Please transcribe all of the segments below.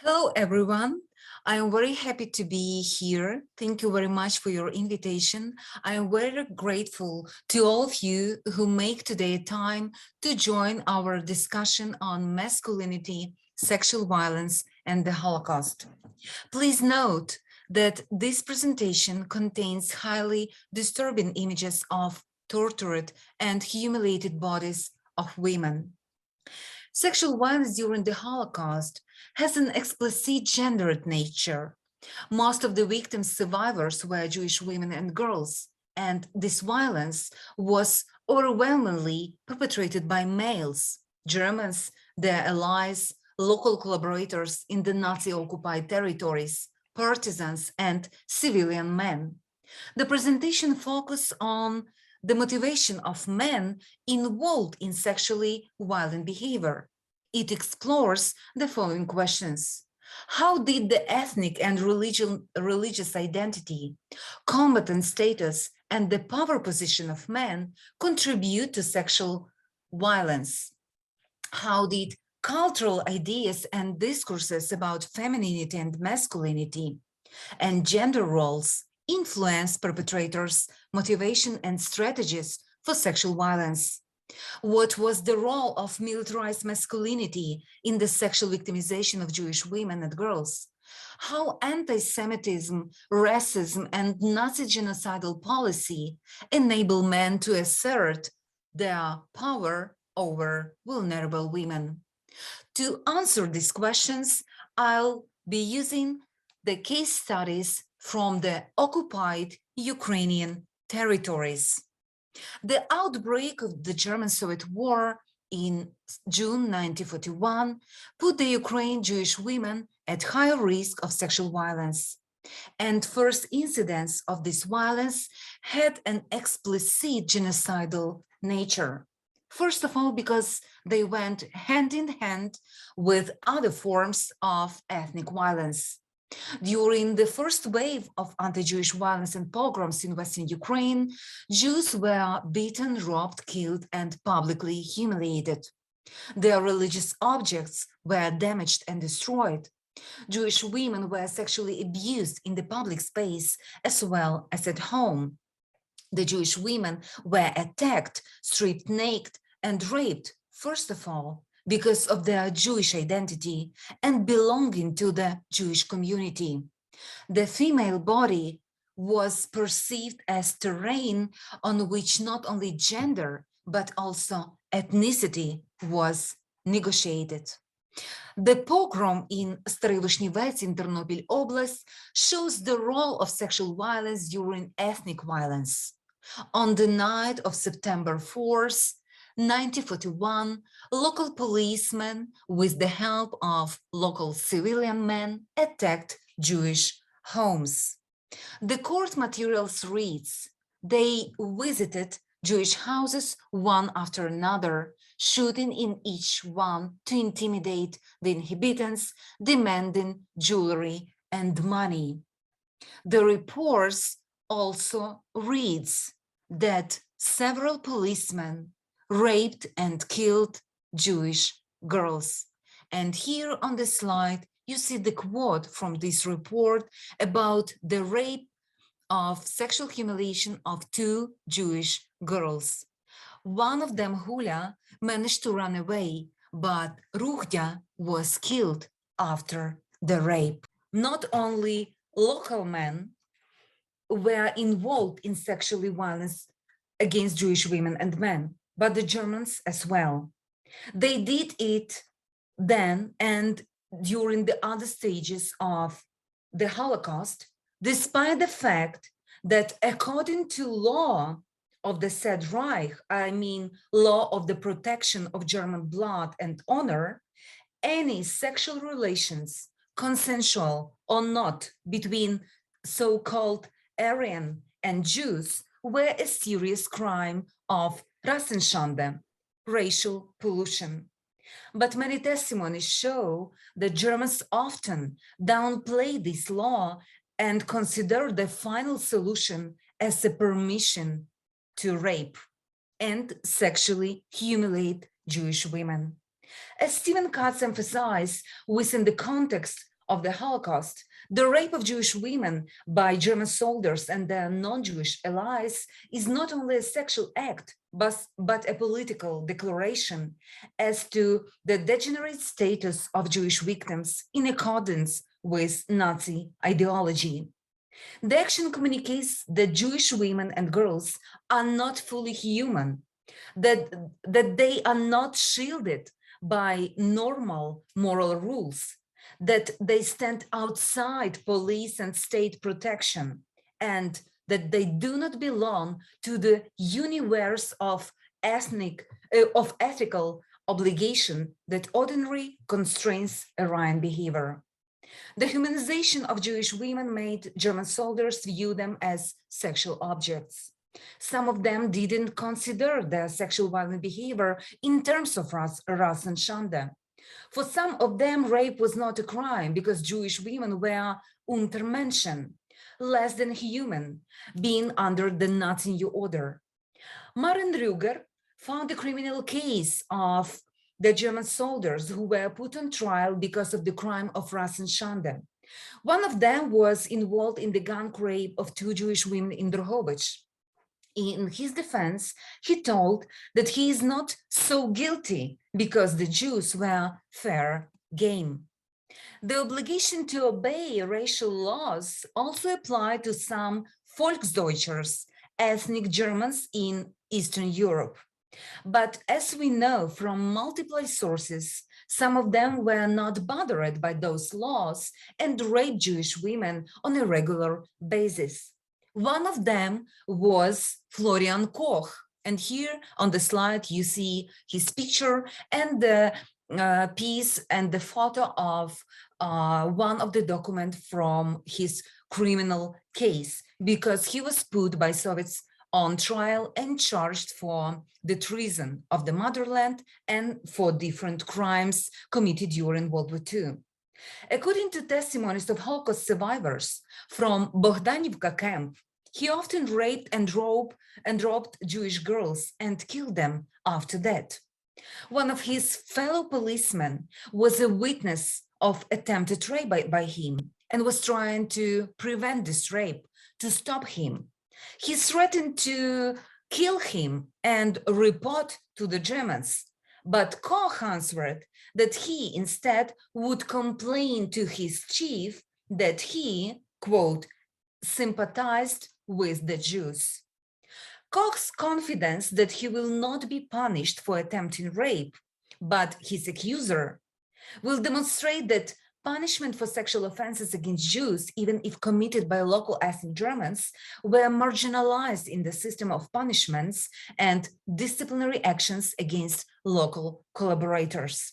Hello, everyone. I am very happy to be here. Thank you very much for your invitation. I am very grateful to all of you who make today time to join our discussion on masculinity, sexual violence, and the Holocaust. Please note that this presentation contains highly disturbing images of tortured and humiliated bodies of women. Sexual violence during the Holocaust has an explicit gendered nature. Most of the victims' survivors were Jewish women and girls, and this violence was overwhelmingly perpetrated by males, Germans, their allies, local collaborators in the Nazi-occupied territories, partisans, and civilian men. The presentation focuses on the motivation of men involved in sexually violent behavior. It explores the following questions. How did the ethnic and religious identity, combatant status, and the power position of men contribute to sexual violence? How did cultural ideas and discourses about femininity and masculinity and gender roles influence perpetrators' motivation and strategies for sexual violence? What was the role of militarized masculinity in the sexual victimization of Jewish women and girls? How anti-Semitism, racism, and Nazi genocidal policy enable men to assert their power over vulnerable women? To answer these questions, I'll be using the case studies from the occupied Ukrainian territories. The outbreak of the German-Soviet War in June 1941 put the Ukrainian Jewish women at higher risk of sexual violence. And first incidents of this violence had an explicit genocidal nature. First of all, because they went hand in hand with other forms of ethnic violence. During the first wave of anti-Jewish violence and pogroms in Western Ukraine, Jews were beaten, robbed, killed, and publicly humiliated. Their religious objects were damaged and destroyed. Jewish women were sexually abused in the public space as well as at home. The Jewish women were attacked, stripped naked, and raped, first of all, because of their Jewish identity and belonging to the Jewish community. The female body was perceived as terrain on which not only gender, but also ethnicity was negotiated. The pogrom in Старий Вишнівець in Ternopil Oblast shows the role of sexual violence during ethnic violence. On the night of September 4th, 1941, local policemen, with the help of local civilian men, attacked Jewish homes. The court materials reads, they visited Jewish houses one after another, shooting in each one to intimidate the inhabitants, demanding jewelry and money. The reports also reads that several policemen raped and killed Jewish girls. And here on the slide, you see the quote from this report about the rape of sexual humiliation of two Jewish girls. One of them, Hulia, managed to run away, but Ruhdia was killed after the rape. Not only local men were involved in sexual violence against Jewish women and men, but the Germans as well. They did it then and during the other stages of the Holocaust, despite the fact that according to law of the said Reich, I mean law of the protection of German blood and honor, any sexual relations, consensual or not, between so-called Aryan and Jews were a serious crime of Rassenschande, racial pollution. But many testimonies show that Germans often downplay this law and consider the final solution as a permission to rape and sexually humiliate Jewish women. As Stephen Katz emphasized, within the context of the Holocaust, the rape of Jewish women by German soldiers and their non-Jewish allies is not only a sexual act, but a political declaration as to the degenerate status of Jewish victims in accordance with Nazi ideology. The action communicates that Jewish women and girls are not fully human, that they are not shielded by normal moral rules, that they stand outside police and state protection, and that they do not belong to the universe of ethical obligation that ordinarily constrains Aryan behavior. The humanization of Jewish women made German soldiers view them as sexual objects. Some of them didn't consider their sexual violent behavior in terms of Ras and Schande. For some of them, rape was not a crime because Jewish women were Untermenschen, less than human, being under the Nazi new order. Maren Ruger found a criminal case of the German soldiers who were put on trial because of the crime of Ras and Schande. One of them was involved in the gang rape of 2 Jewish women in Drohobych. In his defense, he told that he is not so guilty because the Jews were fair game. The obligation to obey racial laws also applied to some Volksdeutschers, ethnic Germans in Eastern Europe. But as we know from multiple sources, some of them were not bothered by those laws and raped Jewish women on a regular basis. One of them was Florian Koch. And here on the slide, you see his picture and the piece and the photo of one of the documents from his criminal case, because he was put by Soviets on trial and charged for the treason of the motherland and for different crimes committed during World War II. According to testimonies of Holocaust survivors from Bogdanivka camp, he often raped and robbed Jewish girls and killed them after that. One of his fellow policemen was a witness of attempted rape by him and was trying to prevent this rape, to stop him. He threatened to kill him and report to the Germans, but Koch answered that he instead would complain to his chief that he, quote, sympathized with the Jews. Koch's confidence that he will not be punished for attempting rape, but his accuser, will demonstrate that punishment for sexual offenses against Jews, even if committed by local ethnic Germans, were marginalized in the system of punishments and disciplinary actions against local collaborators.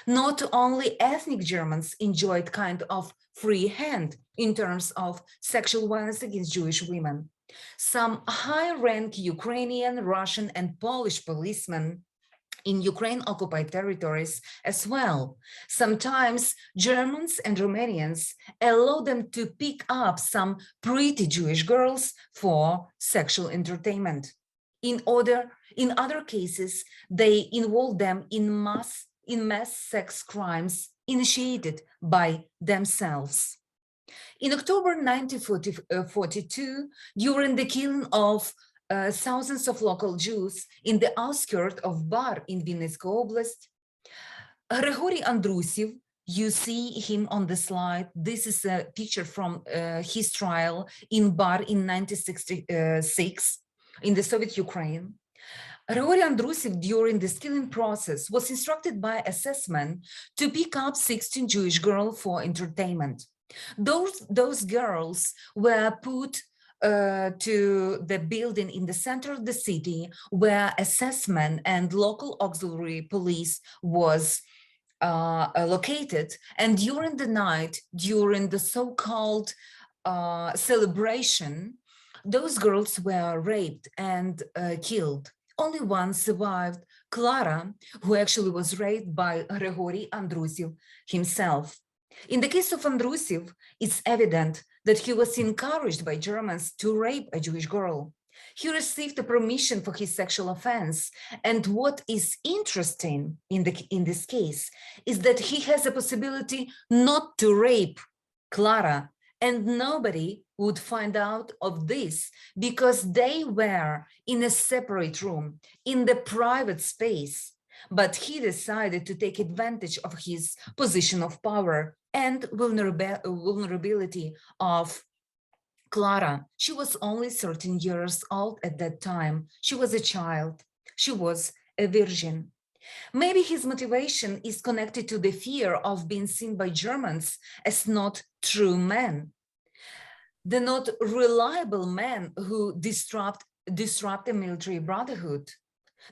Not only ethnic Germans enjoyed kind of free hand in terms of sexual violence against Jewish women. Some high-rank Ukrainian, Russian, and Polish policemen in Ukraine-occupied territories as well. Sometimes Germans and Romanians allow them to pick up some pretty Jewish girls for sexual entertainment. In other cases, they involve them in mass sex crimes initiated by themselves. In October 1942, during the killing of thousands of local Jews in the outskirts of Bar in Vinnytska Oblast, Grigory Andrusiv, you see him on the slide. This is a picture from his trial in Bar in 1966 in the Soviet Ukraine. Grigory Andrusiv, during this killing process, was instructed by assessment to pick up 16 Jewish girls for entertainment. Those girls were put to the building in the center of the city where assessment and local auxiliary police was located. And during the night, during the so-called celebration, those girls were raped and killed. Only one survived, Clara, who actually was raped by Grigory Andrusiv himself. In the case of Andrusiv, it's evident that he was encouraged by Germans to rape a Jewish girl. He received a permission for his sexual offense. And what is interesting in this case is that he has a possibility not to rape Clara, and nobody would find out of this because they were in a separate room, in the private space. But he decided to take advantage of his position of power and vulnerability of Clara. She was only 13 years old at that time. She was a child. She was a virgin. Maybe his motivation is connected to the fear of being seen by Germans as not true men, the not reliable men who disrupt the military brotherhood,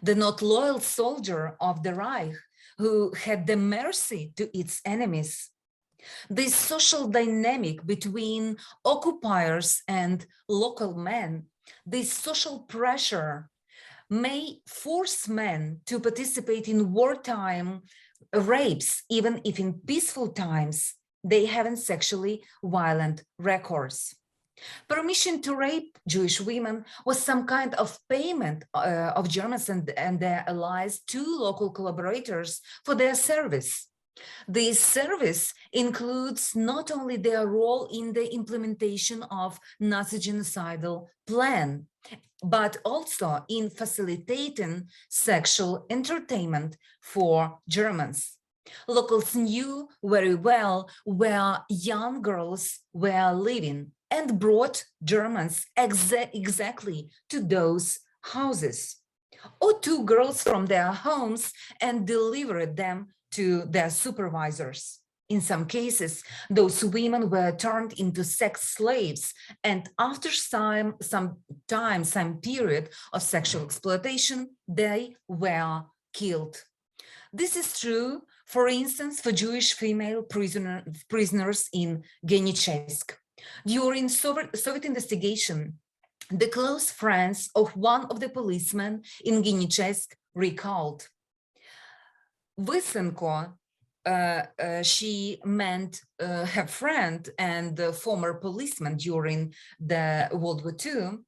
the not loyal soldier of the Reich who had the mercy to its enemies. This social dynamic between occupiers and local men, this social pressure may force men to participate in wartime rapes, even if in peaceful times they haven't sexually violent records. Permission to rape Jewish women was some kind of payment of Germans and their allies to local collaborators for their service. This service includes not only their role in the implementation of Nazi genocidal plan, but also in facilitating sexual entertainment for Germans. Locals knew very well where young girls were living and brought Germans exactly to those houses, or took girls from their homes and delivered them to their supervisors. In some cases, those women were turned into sex slaves, and after some period of sexual exploitation, they were killed. This is true, for instance, for Jewish female prisoners in Genichesk. During Soviet investigation, the close friends of one of the policemen in Genichesk recalled. Vysenko, she meant her friend and the former policeman during the World War II.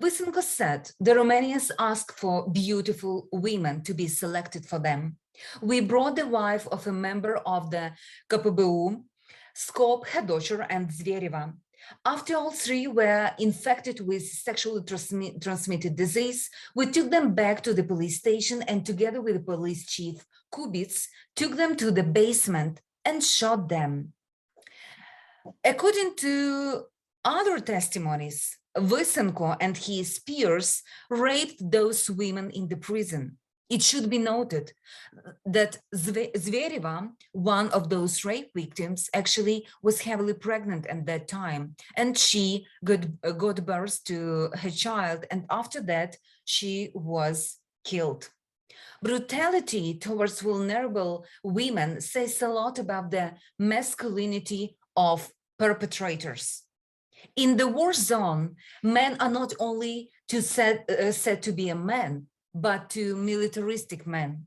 Vysenko said the Romanians asked for beautiful women to be selected for them. We brought the wife of a member of the KPBU, Skop, her daughter, and Zvereva. After all three were infected with sexually transmitted disease, we took them back to the police station and together with the police chief, Kubits, took them to the basement and shot them. According to other testimonies, Vysenko and his peers raped those women in the prison. It should be noted that Zvereva, one of those rape victims, actually was heavily pregnant at that time, and she got birth to her child, and after that, she was killed. Brutality towards vulnerable women says a lot about the masculinity of perpetrators. In the war zone, men are not only said to be a man, but to militaristic men.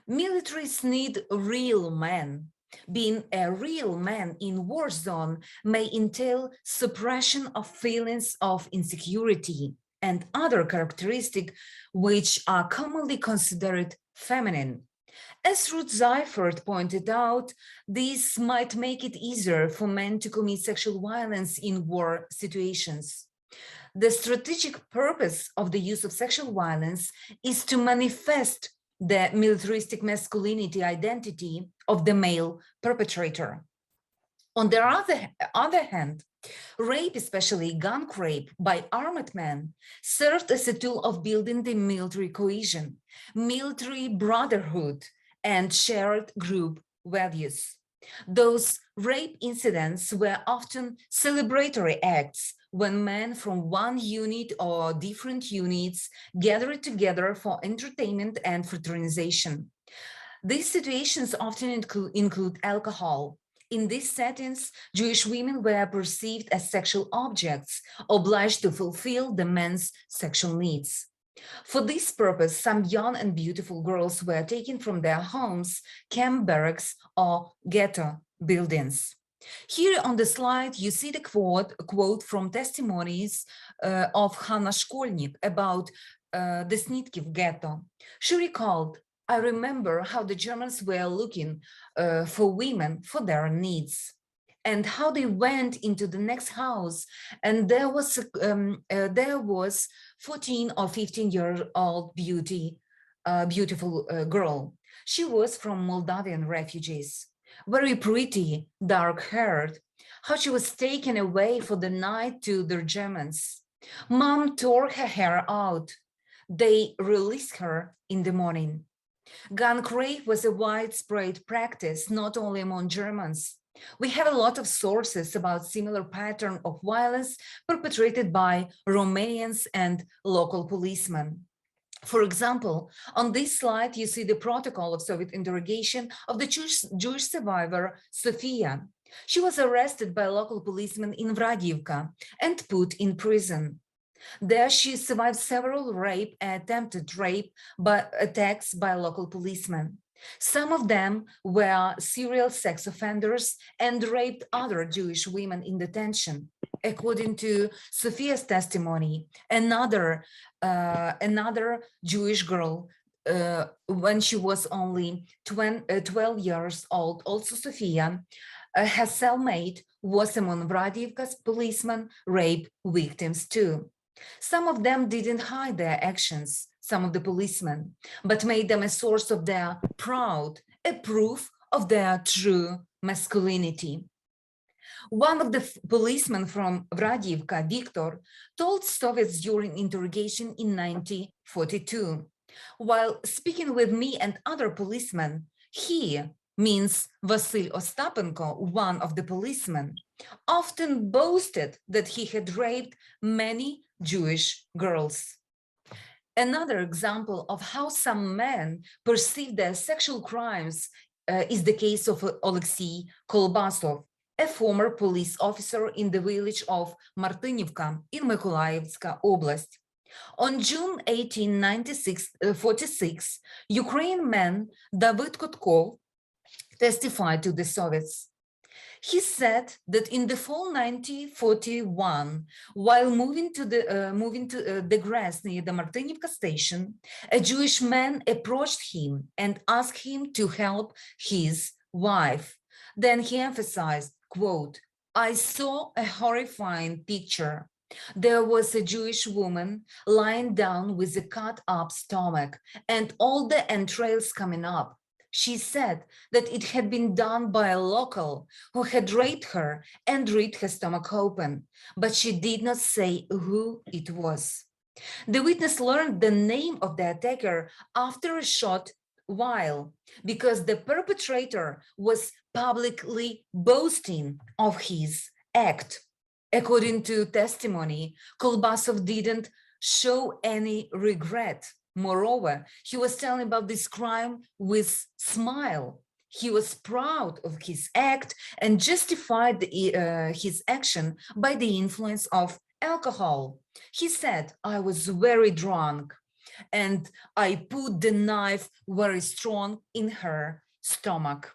Militaries need real men. Being a real man in war zone may entail suppression of feelings of insecurity and other characteristics which are commonly considered feminine. As Ruth Seifert pointed out, this might make it easier for men to commit sexual violence in war situations. The strategic purpose of the use of sexual violence is to manifest the militaristic masculinity identity of the male perpetrator. On the other hand, rape, especially gun rape by armed men, served as a tool of building the military cohesion, military brotherhood, and shared group values. Those rape incidents were often celebratory acts when men from one unit or different units gathered together for entertainment and fraternization. These situations often include alcohol. In these settings, Jewish women were perceived as sexual objects, obliged to fulfill the men's sexual needs. For this purpose, some young and beautiful girls were taken from their homes, camp barracks, or ghetto buildings. Here on the slide, you see the quote from testimonies of Hanna Shkolnik about the Snitkiv ghetto. She recalled, I remember how the Germans were looking for women for their needs, and how they went into the next house, and there was 14 or 15-year-old beautiful girl. She was from Moldavian refugees, very pretty, dark-haired. How she was taken away for the night to the Germans. Mom tore her hair out. They released her in the morning. Gun rape was a widespread practice, not only among Germans. We have a lot of sources about similar pattern of violence perpetrated by Romanians and local policemen. For example, on this slide, you see the protocol of Soviet interrogation of the Jewish survivor, Sofia. She was arrested by local policemen in Vradivka and put in prison. There she survived several rape and attempted rape attacks by local policemen. Some of them were serial sex offenders and raped other Jewish women in detention. According to Sophia's testimony, another Jewish girl, when she was only 12 years old, also Sophia, her cellmate was among Vradivka's policemen rape victims too. Some of them didn't hide their actions, some of the policemen, but made them a source of their pride, a proof of their true masculinity. One of the policemen from Vradivka, Viktor, told Soviets during interrogation in 1942, while speaking with me and other policemen, he means Vasil Ostapenko, one of the policemen, often boasted that he had raped many Jewish girls. Another example of how some men perceive their sexual crimes is the case of Alexei Kolbasov, a former police officer in the village of Martynivka in Mykolaievska Oblast. On June 18, 1946, Ukrainian man David Kotkov testified to the Soviets. He said that in the fall 1941, while moving to the grass near the Martynivka station, a Jewish man approached him and asked him to help his wife. Then he emphasized, quote, I saw a horrifying picture. There was a Jewish woman lying down with a cut up stomach and all the entrails coming up. She said that it had been done by a local who had raped her and ripped her stomach open, but she did not say who it was. The witness learned the name of the attacker after a short while, because the perpetrator was publicly boasting of his act. According to testimony, Kolbasov didn't show any regret. Moreover, he was telling about this crime with smile. He was proud of his act and justified his action by the influence of alcohol. He said, I was very drunk and I put the knife very strong in her stomach.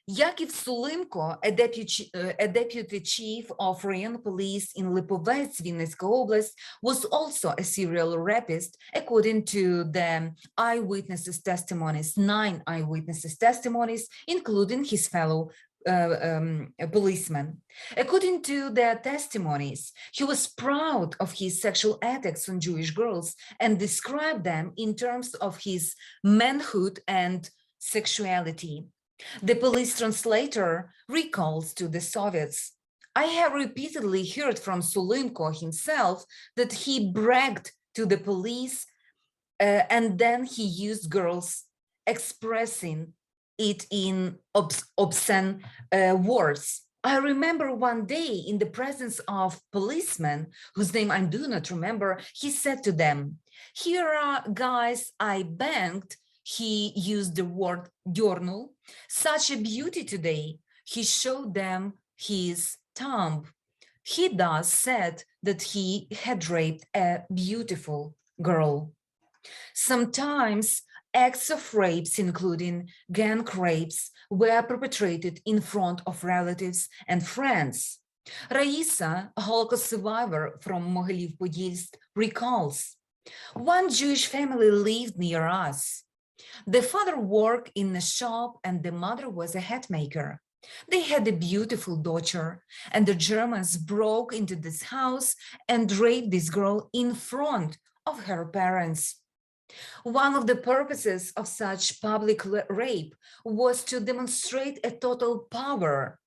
Yakov Sulimko, a deputy chief of Ryan police in Lipovets, Vinnytska Oblast, was also a serial rapist, according to the eyewitnesses' testimonies, 9 eyewitnesses' testimonies, including his fellow policemen. According to their testimonies, he was proud of his sexual attacks on Jewish girls and described them in terms of his manhood and sexuality. The police translator recalls to the Soviets, I have repeatedly heard from Sulimko himself that he bragged to the police and then he used girls expressing it in obscene words. I remember one day in the presence of policemen, whose name I do not remember, he said to them, here are guys I banged. He used the word diurnal, such a beauty today. He showed them his thumb. He thus said that he had raped a beautiful girl. Sometimes Acts of rapes, including gang rapes, were perpetrated in front of relatives and friends. Raisa, a Holocaust survivor from Mogiliev-Podilsk, recalls, "One Jewish family lived near us. The father worked in a shop and the mother was a hat maker. They had a beautiful daughter, and the Germans broke into this house and raped this girl in front of her parents. One of the purposes of such public rape was to demonstrate a total power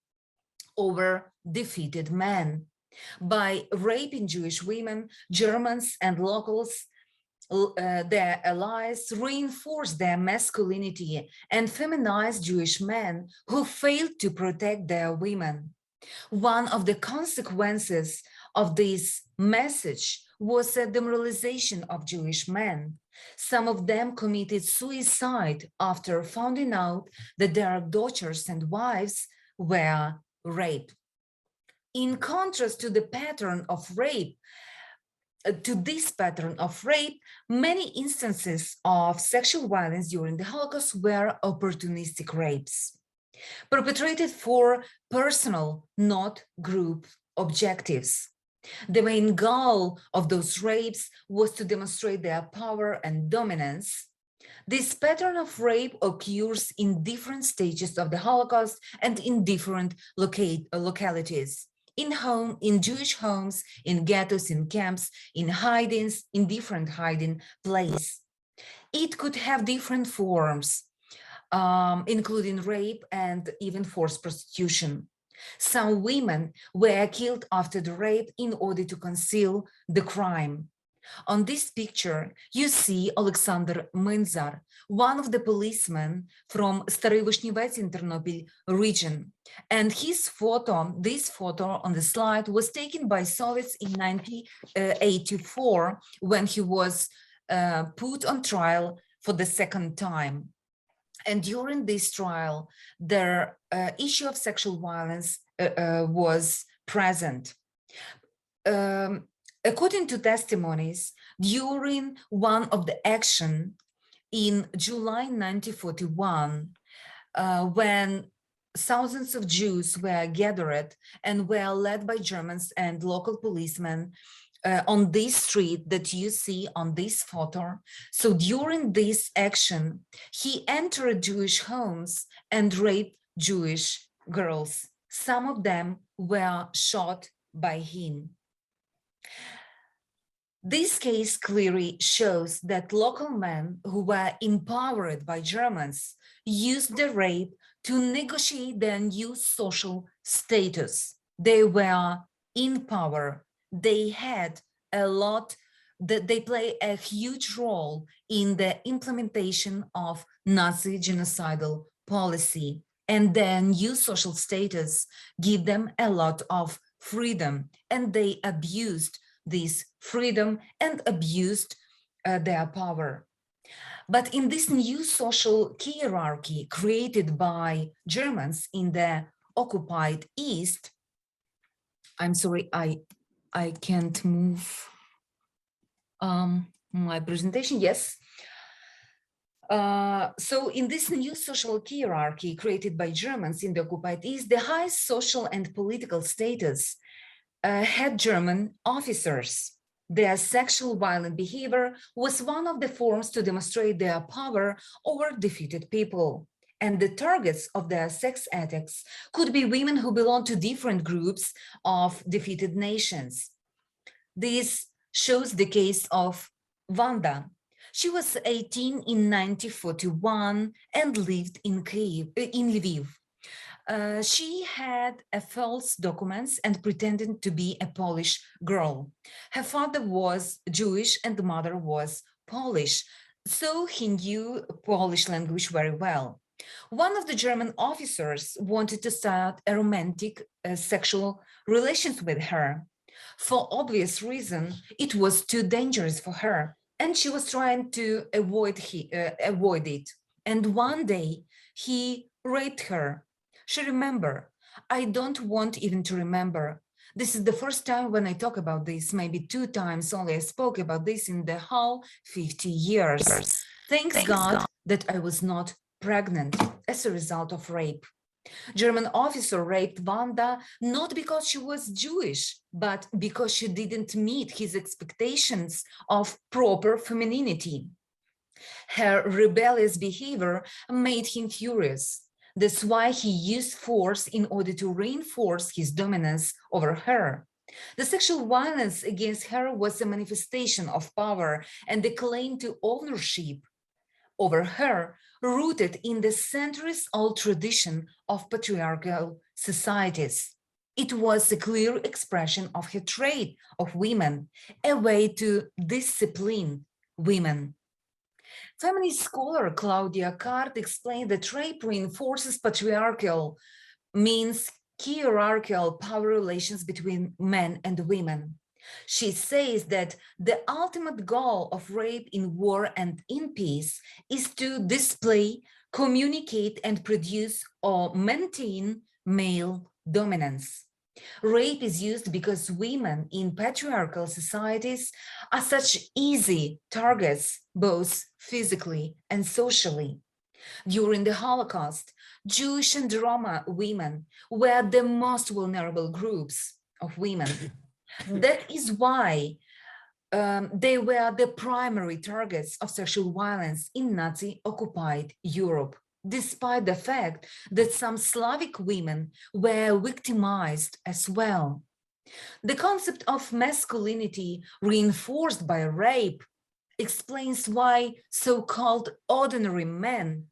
over defeated men. By raping Jewish women, Germans and locals, their allies, reinforced their masculinity and feminized Jewish men who failed to protect their women. One of the consequences of this message was a demoralization of Jewish men. Some of them committed suicide after finding out that their daughters and wives were raped. In contrast to the pattern of rape, many instances of sexual violence during the Holocaust were opportunistic rapes, perpetrated for personal, not group objectives. The main goal of those rapes was to demonstrate their power and dominance. This pattern of rape occurs in different stages of the Holocaust and in different localities. In Jewish homes, in ghettos, in camps, in hidings, in different hiding places. It could have different forms, including rape and even forced prostitution. Some women were killed after the rape in order to conceal the crime. On this picture, you see Alexander Minzar, one of the policemen from Staroy Vyshnivets in Ternopil region. And this photo on the slide was taken by Soviets in 1984 when he was put on trial for the second time. And during this trial, the issue of sexual violence was present. According to testimonies, during one of the action in July 1941, when thousands of Jews were gathered and were led by Germans and local policemen on this street that you see on this photo. So during this action, he entered Jewish homes and raped Jewish girls. Some of them were shot by him. This case clearly shows that local men who were empowered by Germans used the rape to negotiate their new social status. They were in power. They had a lot, they play a huge role in the implementation of Nazi genocidal policy, and their new social status give them a lot of freedom, and they abused this freedom and abused their power. But in this new social hierarchy created by Germans in the occupied East, I'm sorry, I can't move my presentation, yes. So in this new social hierarchy created by Germans in the occupied East, the highest social and political status had German officers. Their sexual violent behavior was one of the forms to demonstrate their power over defeated people. And the targets of their sex attacks could be women who belong to different groups of defeated nations. This shows the case of Vanda. She was 18 in 1941 and lived in Lviv. She had false documents and pretended to be a Polish girl. Her father was Jewish and the mother was Polish, so he knew Polish language very well. One of the German officers wanted to start a romantic sexual relations with her. For obvious reason, it was too dangerous for her, and she was trying to avoid it. And one day, he raped her. She remembered. I don't want even to remember. This is the first time when I talk about this, maybe 2 times only I spoke about this in the whole 50 years. Thanks God that I was not pregnant as a result of rape. German officer raped Wanda not because she was Jewish, but because she didn't meet his expectations of proper femininity. Her rebellious behavior made him furious. That's why he used force in order to reinforce his dominance over her. The sexual violence against her was a manifestation of power and a claim to ownership over her, rooted in the centuries-old tradition of patriarchal societies. It was a clear expression of hatred of women, a way to discipline women. Feminist scholar Claudia Cart explained that rape reinforces patriarchal, means hierarchical power relations between men and women. She says that the ultimate goal of rape in war and in peace is to display, communicate, and produce or maintain male dominance. Rape is used because women in patriarchal societies are such easy targets, both physically and socially. During the Holocaust, Jewish and Roma women were the most vulnerable groups of women. That is why they were the primary targets of sexual violence in Nazi-occupied Europe, despite the fact that some Slavic women were victimized as well. The concept of masculinity reinforced by rape explains why so-called ordinary men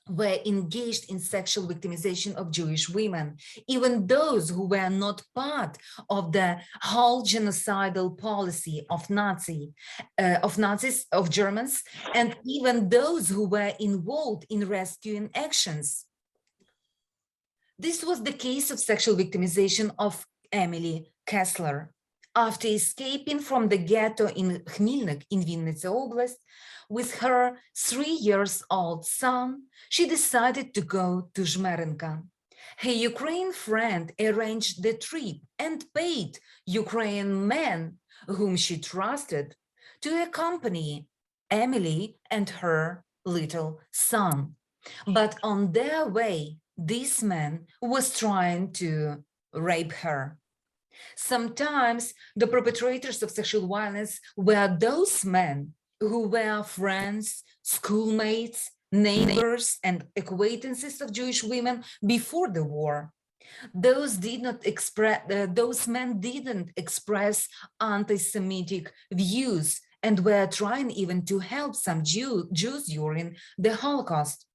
were engaged in sexual victimization of Jewish women, even those who were not part of the whole genocidal policy of Nazis, of Germans, and even those who were involved in rescuing actions. This was the case of sexual victimization of Emily Kessler. After escaping from the ghetto in Khmelnyk in Vinnytsia Oblast, with her 3-year-old son, she decided to go to Zhmerenka. Her Ukrainian friend arranged the trip and paid Ukrainian men whom she trusted to accompany Emily and her little son. But on their way, this man was trying to rape her. Sometimes the perpetrators of sexual violence were those men who were friends, schoolmates, neighbors, and acquaintances of Jewish women before the war. Those men didn't express anti-Semitic views and were trying even to help some Jews during the Holocaust.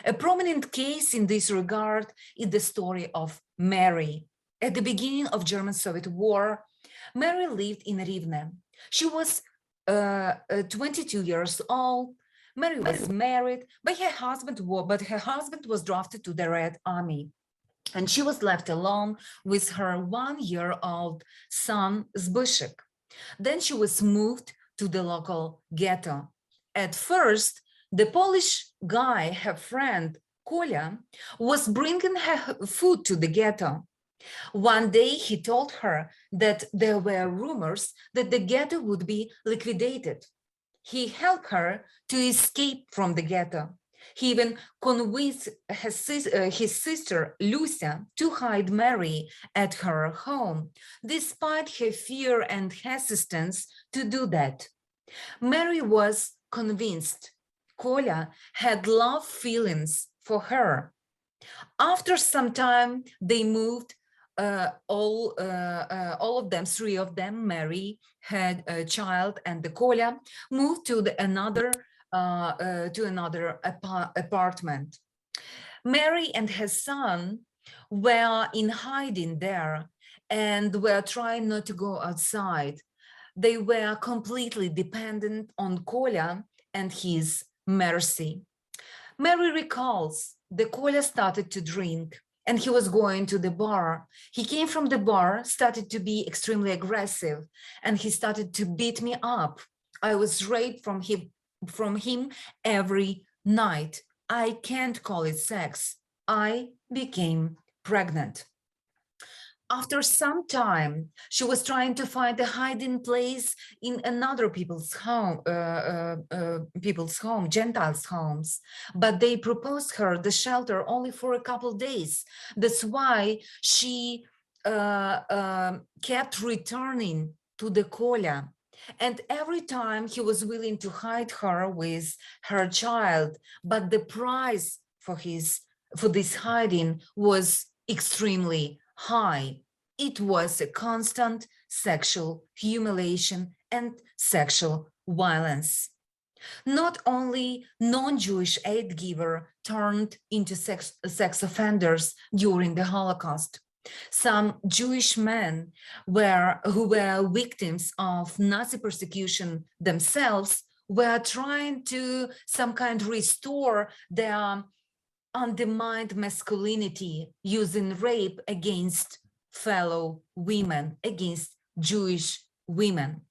A prominent case in this regard is the story of Mary. At the beginning of German-Soviet war, Mary lived in Rivne. She was 22 years old. Mary was married, but her husband was drafted to the Red Army. And she was left alone with her 1-year-old son, Zbyszek. Then she was moved to the local ghetto. At first, the Polish guy, her friend, Kolya, was bringing her food to the ghetto. One day he told her that there were rumors that the ghetto would be liquidated. He helped her to escape from the ghetto. He even convinced his sister Lucia to hide Mary at her home, despite her fear and hesitance to do that. Mary was convinced Kolya had love feelings for her. After some time, they moved. All of them, 3 of them, Mary had a child, and the Kolya moved to another apartment. Mary and her son were in hiding there and were trying not to go outside. They were completely dependent on Kolya and his mercy. Mary recalls the Kolya started to drink and he was going to the bar. He came from the bar, started to be extremely aggressive, and he started to beat me up. I was raped from him every night. I can't call it sex. I became pregnant. After some time, she was trying to find a hiding place in another people's home, Gentiles' homes, but they proposed her the shelter only for a couple days. That's why she kept returning to the Koля. And every time he was willing to hide her with her child, but the price for this hiding was extremely high. It was a constant sexual humiliation and sexual violence. Not only non-Jewish aid giver turned into sex offenders during the Holocaust. Some Jewish men who were victims of Nazi persecution themselves were trying to some kind restore their undermined masculinity using rape against fellow women, against Jewish women.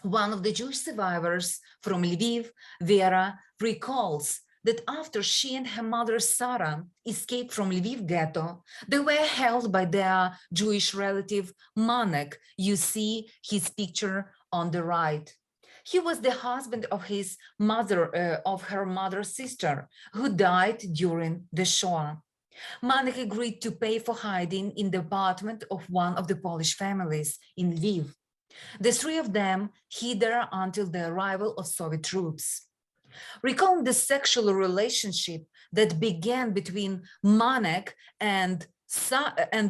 One of the Jewish survivors from Lviv, Vera, recalls that after she and her mother Sarah escaped from Lviv ghetto, they were held by their Jewish relative Manek. You see his picture on the right. He was the husband of her mother's sister, who died during the Shoah. Manek agreed to pay for hiding in the apartment of one of the Polish families in Lviv. The three of them hid there until the arrival of Soviet troops. Recalling the sexual relationship that began between Manek and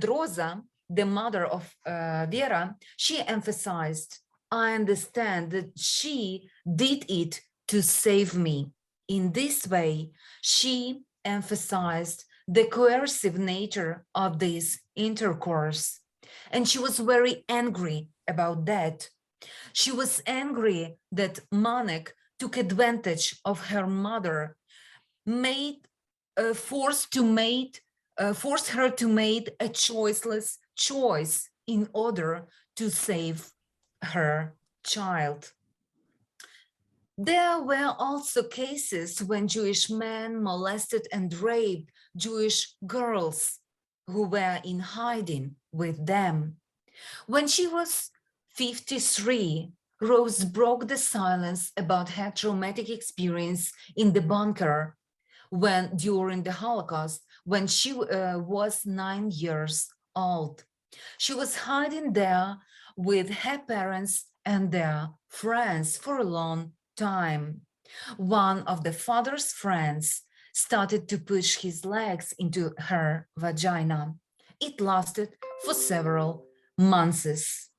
Rosa, the mother of Vera, she emphasized, I understand that she did it to save me. In this way, she emphasized the coercive nature of this intercourse. And she was very angry about that. She was angry that Manek took advantage of her mother, forced her to make a choiceless choice in order to save her child. There were also cases when Jewish men molested and raped Jewish girls who were in hiding with them. When she was 53, Rose broke the silence about her traumatic experience in the bunker during the Holocaust, when she was 9 years old. She was hiding there with her parents and their friends for a long time. One of the father's friends started to push his legs into her vagina. It lasted for several months.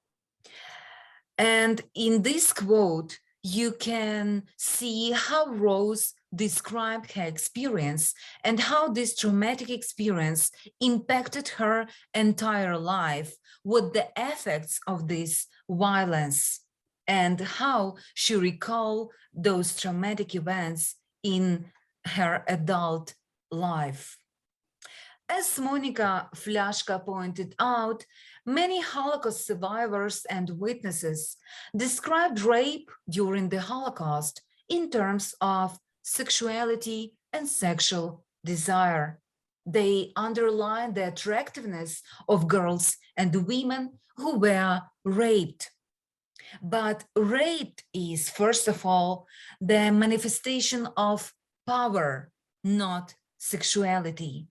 And in this quote, you can see how Rose described her experience and how this traumatic experience impacted her entire life, what the effects of this violence, and how she recalled those traumatic events in her adult life. As Monica Flyashka pointed out, many Holocaust survivors and witnesses described rape during the Holocaust in terms of sexuality and sexual desire. They underlined the attractiveness of girls and women who were raped. But rape is, first of all, the manifestation of power, not sexuality.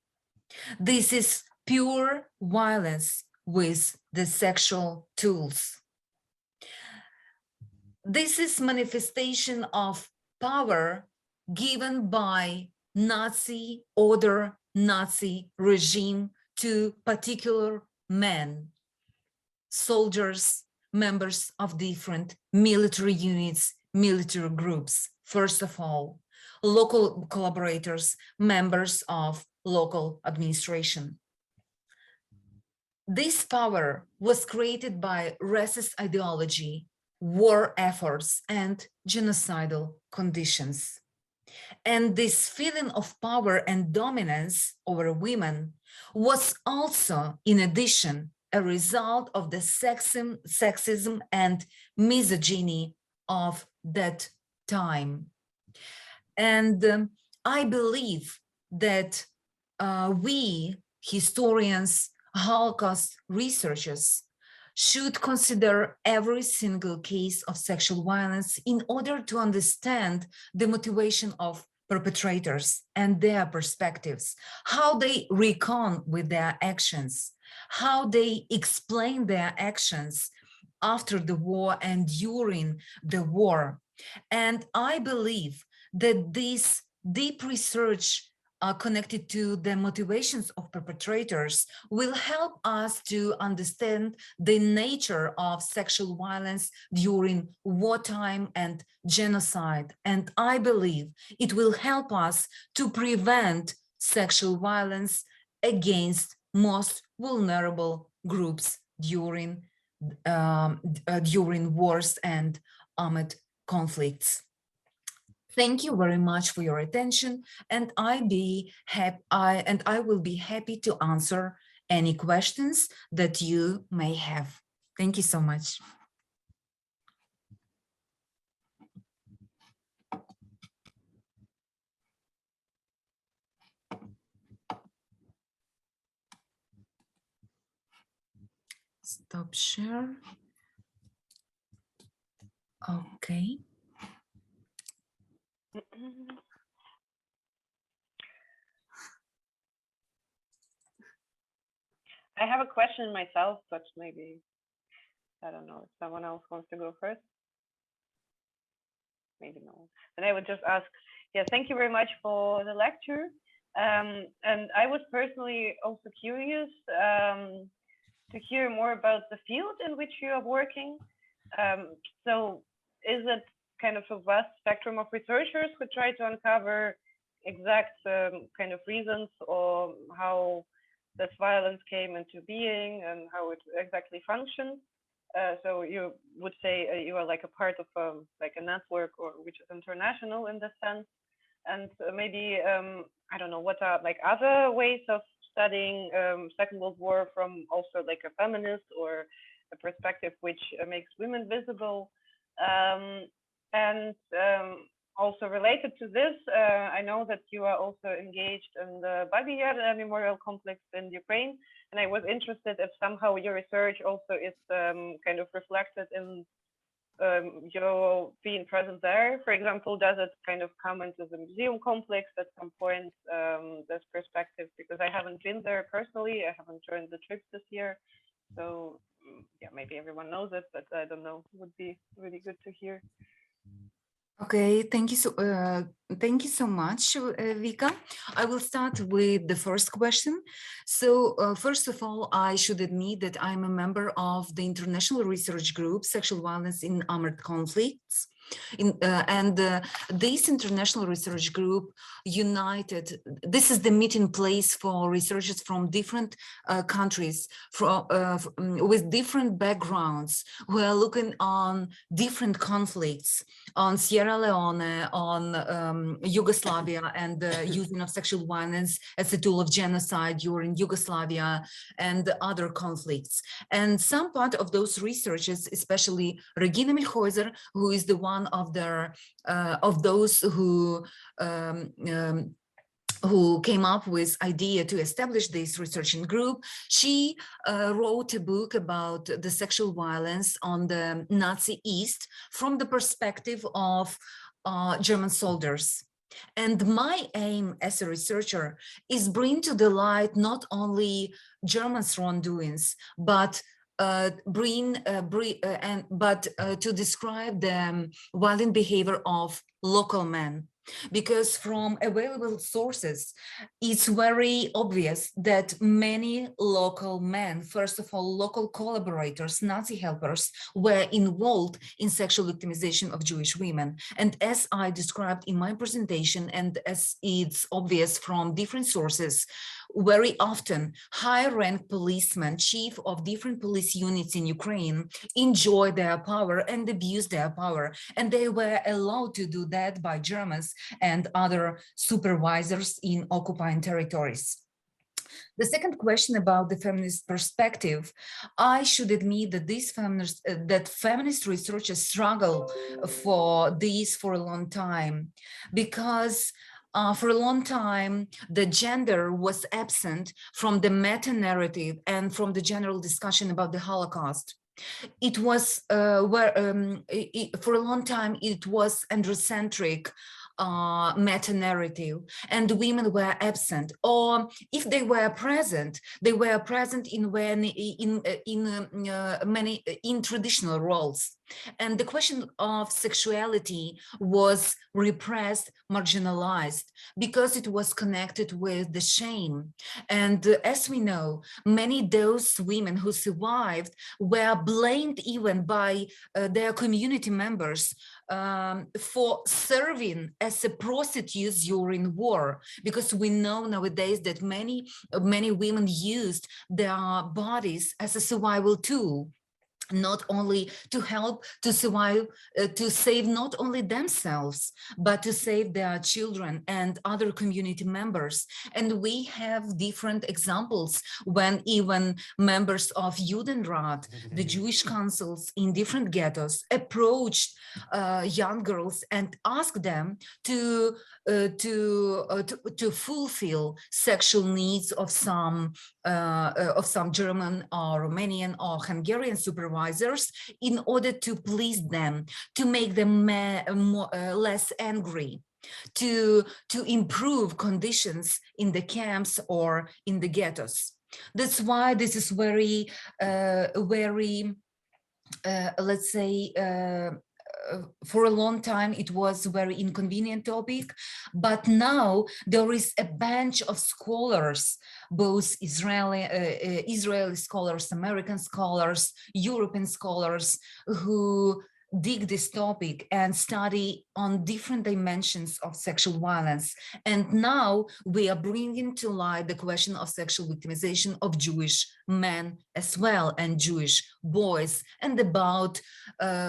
This is pure violence with the sexual tools. This is manifestation of power given by Nazi order, Nazi regime to particular men, soldiers, members of different military units, military groups, first of all, local collaborators, members of local administration. This power was created by racist ideology, war efforts, and genocidal conditions. And this feeling of power and dominance over women was also, in addition, a result of the sexism and misogyny of that time. And I believe that we historians Holocaust researchers should consider every single case of sexual violence in order to understand the motivation of perpetrators and their perspectives, how they reckon with their actions, how they explain their actions after the war and during the war. And I believe that this deep research connected to the motivations of perpetrators will help us to understand the nature of sexual violence during wartime and genocide. And I believe it will help us to prevent sexual violence against most vulnerable groups during wars and armed conflicts. Thank you very much for your attention, and I will be happy to answer any questions that you may have. Thank you so much. Stop share. Okay. I have a question myself, but maybe, I don't know, if someone else wants to go first. Maybe no. Then I would just ask, yeah, thank you very much for the lecture. And I was personally also curious to hear more about the field in which you are working. So is it kind of a vast spectrum of researchers who try to uncover exact kind of reasons or how this violence came into being and how it exactly functions? So you would say you are like a part of like a network, or which is international in this sense. And maybe I don't know, what are like other ways of studying Second World War from also like a feminist or a perspective which makes women visible. And also related to this, I know that you are also engaged in the Babyn Yar Memorial Complex in Ukraine, and I was interested if somehow your research also is kind of reflected in your being present there. For example, does it kind of come into the museum complex at some point, this perspective? Because I haven't been there personally, I haven't joined the trips this year. So yeah, maybe everyone knows it, but I don't know, it would be really good to hear. Okay, thank you so much, Vika. I will start with the first question. So first of all, I should admit that I'm a member of the international research group, Sexual Violence in Armed Conflicts. This international research group united, this is the meeting place for researchers from different countries with different backgrounds who are looking on different conflicts, on Sierra Leone, on Yugoslavia, and the using of sexual violence as a tool of genocide during Yugoslavia and other conflicts. And some part of those researchers, especially Regina Milhäuser, who is the one of those who came up with idea to establish this researching group. She wrote a book about the sexual violence on the Nazi East from the perspective of German soldiers. And my aim as a researcher is bring to the light not only Germans' wrongdoings, but to describe the violent behavior of local men. Because from available sources, it's very obvious that many local men, first of all, local collaborators, Nazi helpers, were involved in sexual victimization of Jewish women. And as I described in my presentation, and as it's obvious from different sources, very often high-ranked policemen, chief of different police units in Ukraine, enjoy their power and abuse their power. And they were allowed to do that by Germans and other supervisors in occupying territories. The second question about the feminist perspective, I should admit that feminist researchers struggle for this for a long time, because For a long time, the gender was absent from the meta-narrative and from the general discussion about the Holocaust. It was for a long time, it was androcentric meta-narrative, and women were absent, or if they were present in many in traditional roles. And the question of sexuality was repressed, marginalized, because it was connected with the shame. And as we know, many those women who survived were blamed even by their community members for serving as a prostitutes during war, because we know nowadays that many women used their bodies as a survival tool, not only to help to survive, to save not only themselves, but to save their children and other community members. And we have different examples when even members of Judenrat, the Jewish councils in different ghettos, approached young girls and asked them to fulfill sexual needs of some German or Romanian or Hungarian supervisors in order to please them, to make them less angry, to improve conditions in the camps or in the ghettos. That's why this is very, let's say, for a long time, it was a very inconvenient topic, but now there is a bunch of scholars, both Israeli scholars, American scholars, European scholars, who dig this topic and study on different dimensions of sexual violence. And now we are bringing to light the question of sexual victimization of Jewish men as well, and Jewish boys. And about,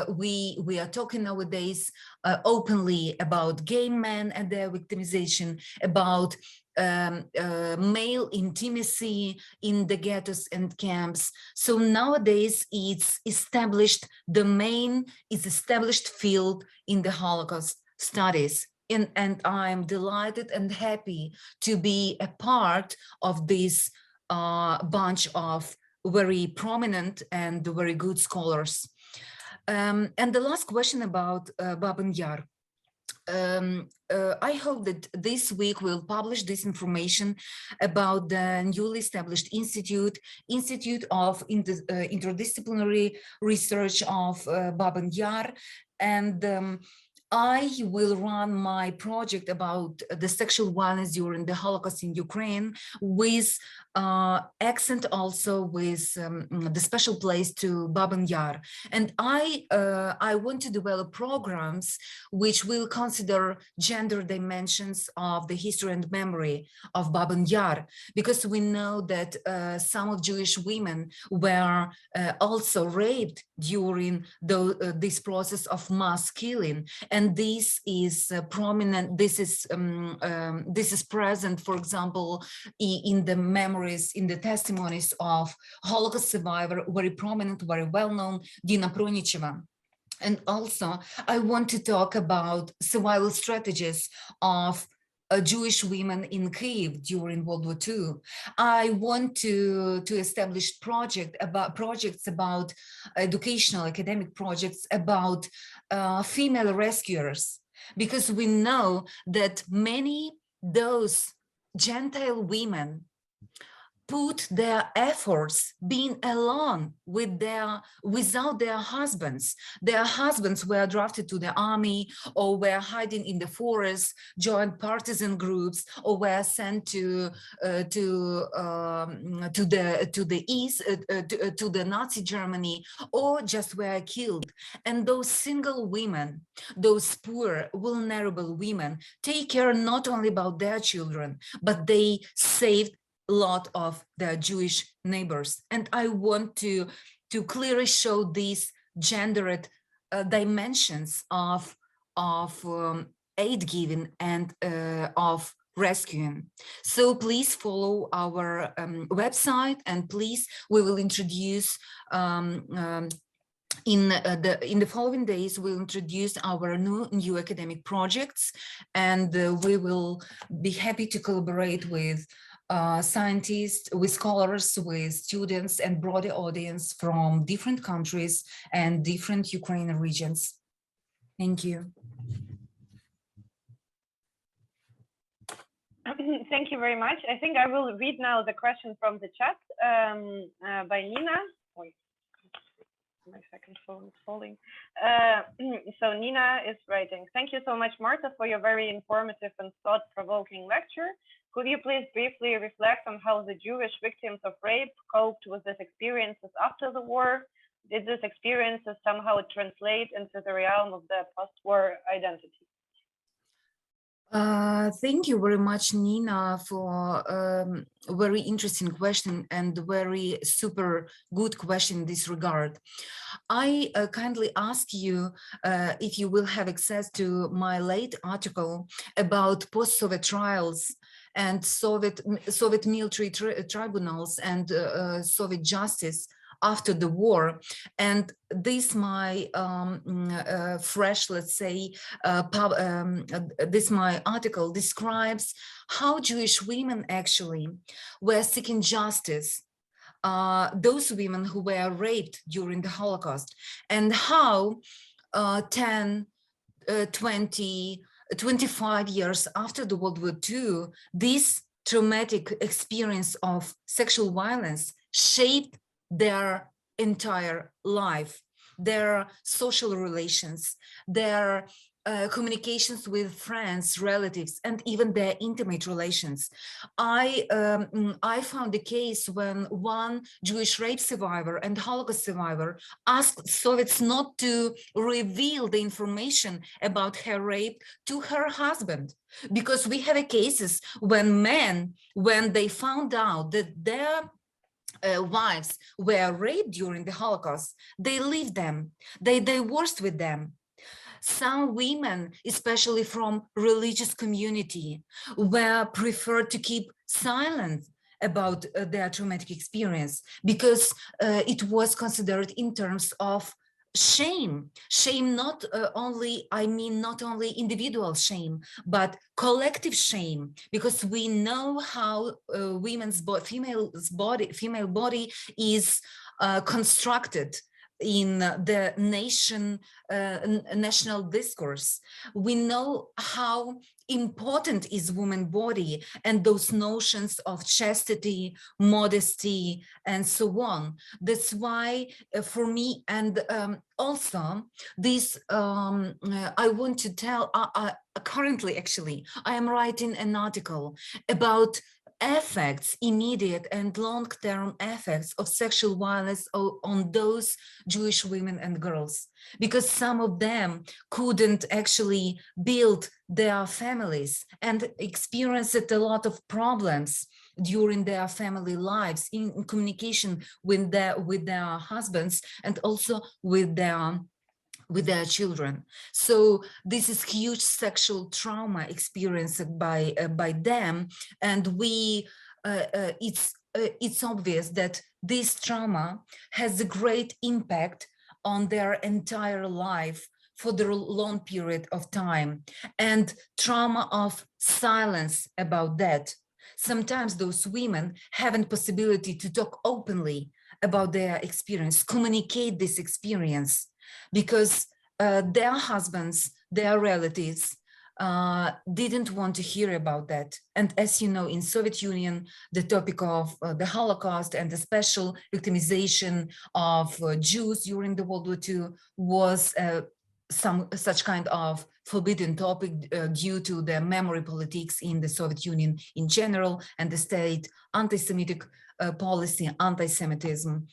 we are talking nowadays openly about gay men and their victimization, about male intimacy in the ghettos and camps. So nowadays it's established domain, it's established field in the Holocaust studies. And I'm delighted and happy to be a part of this bunch of very prominent and very good scholars. And the last question about Babyn Yar. I hope that this week we'll publish this information about the newly established Institute of Interdisciplinary Research of Babyn Yar, and I will run my project about the sexual violence during the Holocaust in Ukraine with accent also with the special place to Babyn Yar. And I want to develop programs which will consider gender dimensions of the history and memory of Babyn Yar, because we know that some of Jewish women were also raped during this process of mass killing. And this is prominent, this is present, for example, in the memories, in the testimonies of Holocaust survivor, very prominent, very well-known, Dina Pronicheva. And also, I want to talk about survival strategies of Jewish women in Kyiv during World War II. I want to establish projects about educational, academic projects about female rescuers, because we know that many those Gentile women put their efforts being alone without their husbands. Their husbands were drafted to the army, or were hiding in the forest, joined partisan groups, or were sent to the east, to the Nazi Germany, or just were killed. And those single women, those poor, vulnerable women, take care not only about their children, but they saved lot of their Jewish neighbors. And I want to clearly show these gendered dimensions of aid giving and of rescuing. So please follow our website, and please, we will introduce in the following days, we'll introduce our new academic projects, and we will be happy to collaborate with scientists, with scholars, with students, and broader audience from different countries and different Ukrainian regions. Thank you. Thank you very much. I think I will read now the question from the chat by Nina. Wait, my second phone is falling. So Nina is writing, thank you so much, Marta, for your very informative and thought-provoking lecture. Could you please briefly reflect on how the Jewish victims of rape coped with these experiences after the war? Did these experiences somehow translate into the realm of their post-war identity? Thank you very much, Nina, for a very interesting question and very super good question in this regard. I kindly ask you if you will have access to my late article about post-Soviet trials and Soviet military tribunals and Soviet justice after the war. And this my fresh, let's say, this my article describes how Jewish women actually were seeking justice, those women who were raped during the Holocaust, and how 10, 20, 25 years after the World War II, this traumatic experience of sexual violence shaped their entire life, their social relations, their communications with friends, relatives, and even their intimate relations. I found a case when one Jewish rape survivor and Holocaust survivor asked Soviets not to reveal the information about her rape to her husband, because we have cases when men, when they found out that their wives were raped during the Holocaust, they left them, they divorced with them. Some women, especially from religious community, were preferred to keep silent about their traumatic experience because it was considered in terms of shame. Shame not only, I mean, not only individual shame, but collective shame, because we know how female body is constructed in the national discourse. We know how important is woman's body and those notions of chastity, modesty, and so on. That's why for me, and also this, I want to tell, currently actually, I am writing an article about effects, immediate and long-term effects of sexual violence on those Jewish women and girls, because some of them couldn't actually build their families and experienced a lot of problems during their family lives in communication with their husbands and also with their children. So this is huge sexual trauma experienced by them, and we it's obvious that this trauma has a great impact on their entire life for the long period of time, and trauma of silence about that. Sometimes those women haven't possibility to talk openly about their experience, communicate this experience, because their husbands, their relatives didn't want to hear about that. And as you know, in Soviet Union, the topic of the Holocaust and the special victimization of Jews during the World War II was some such kind of forbidden topic due to the memory politics in the Soviet Union in general and the state anti-Semitic policy, anti-Semitism,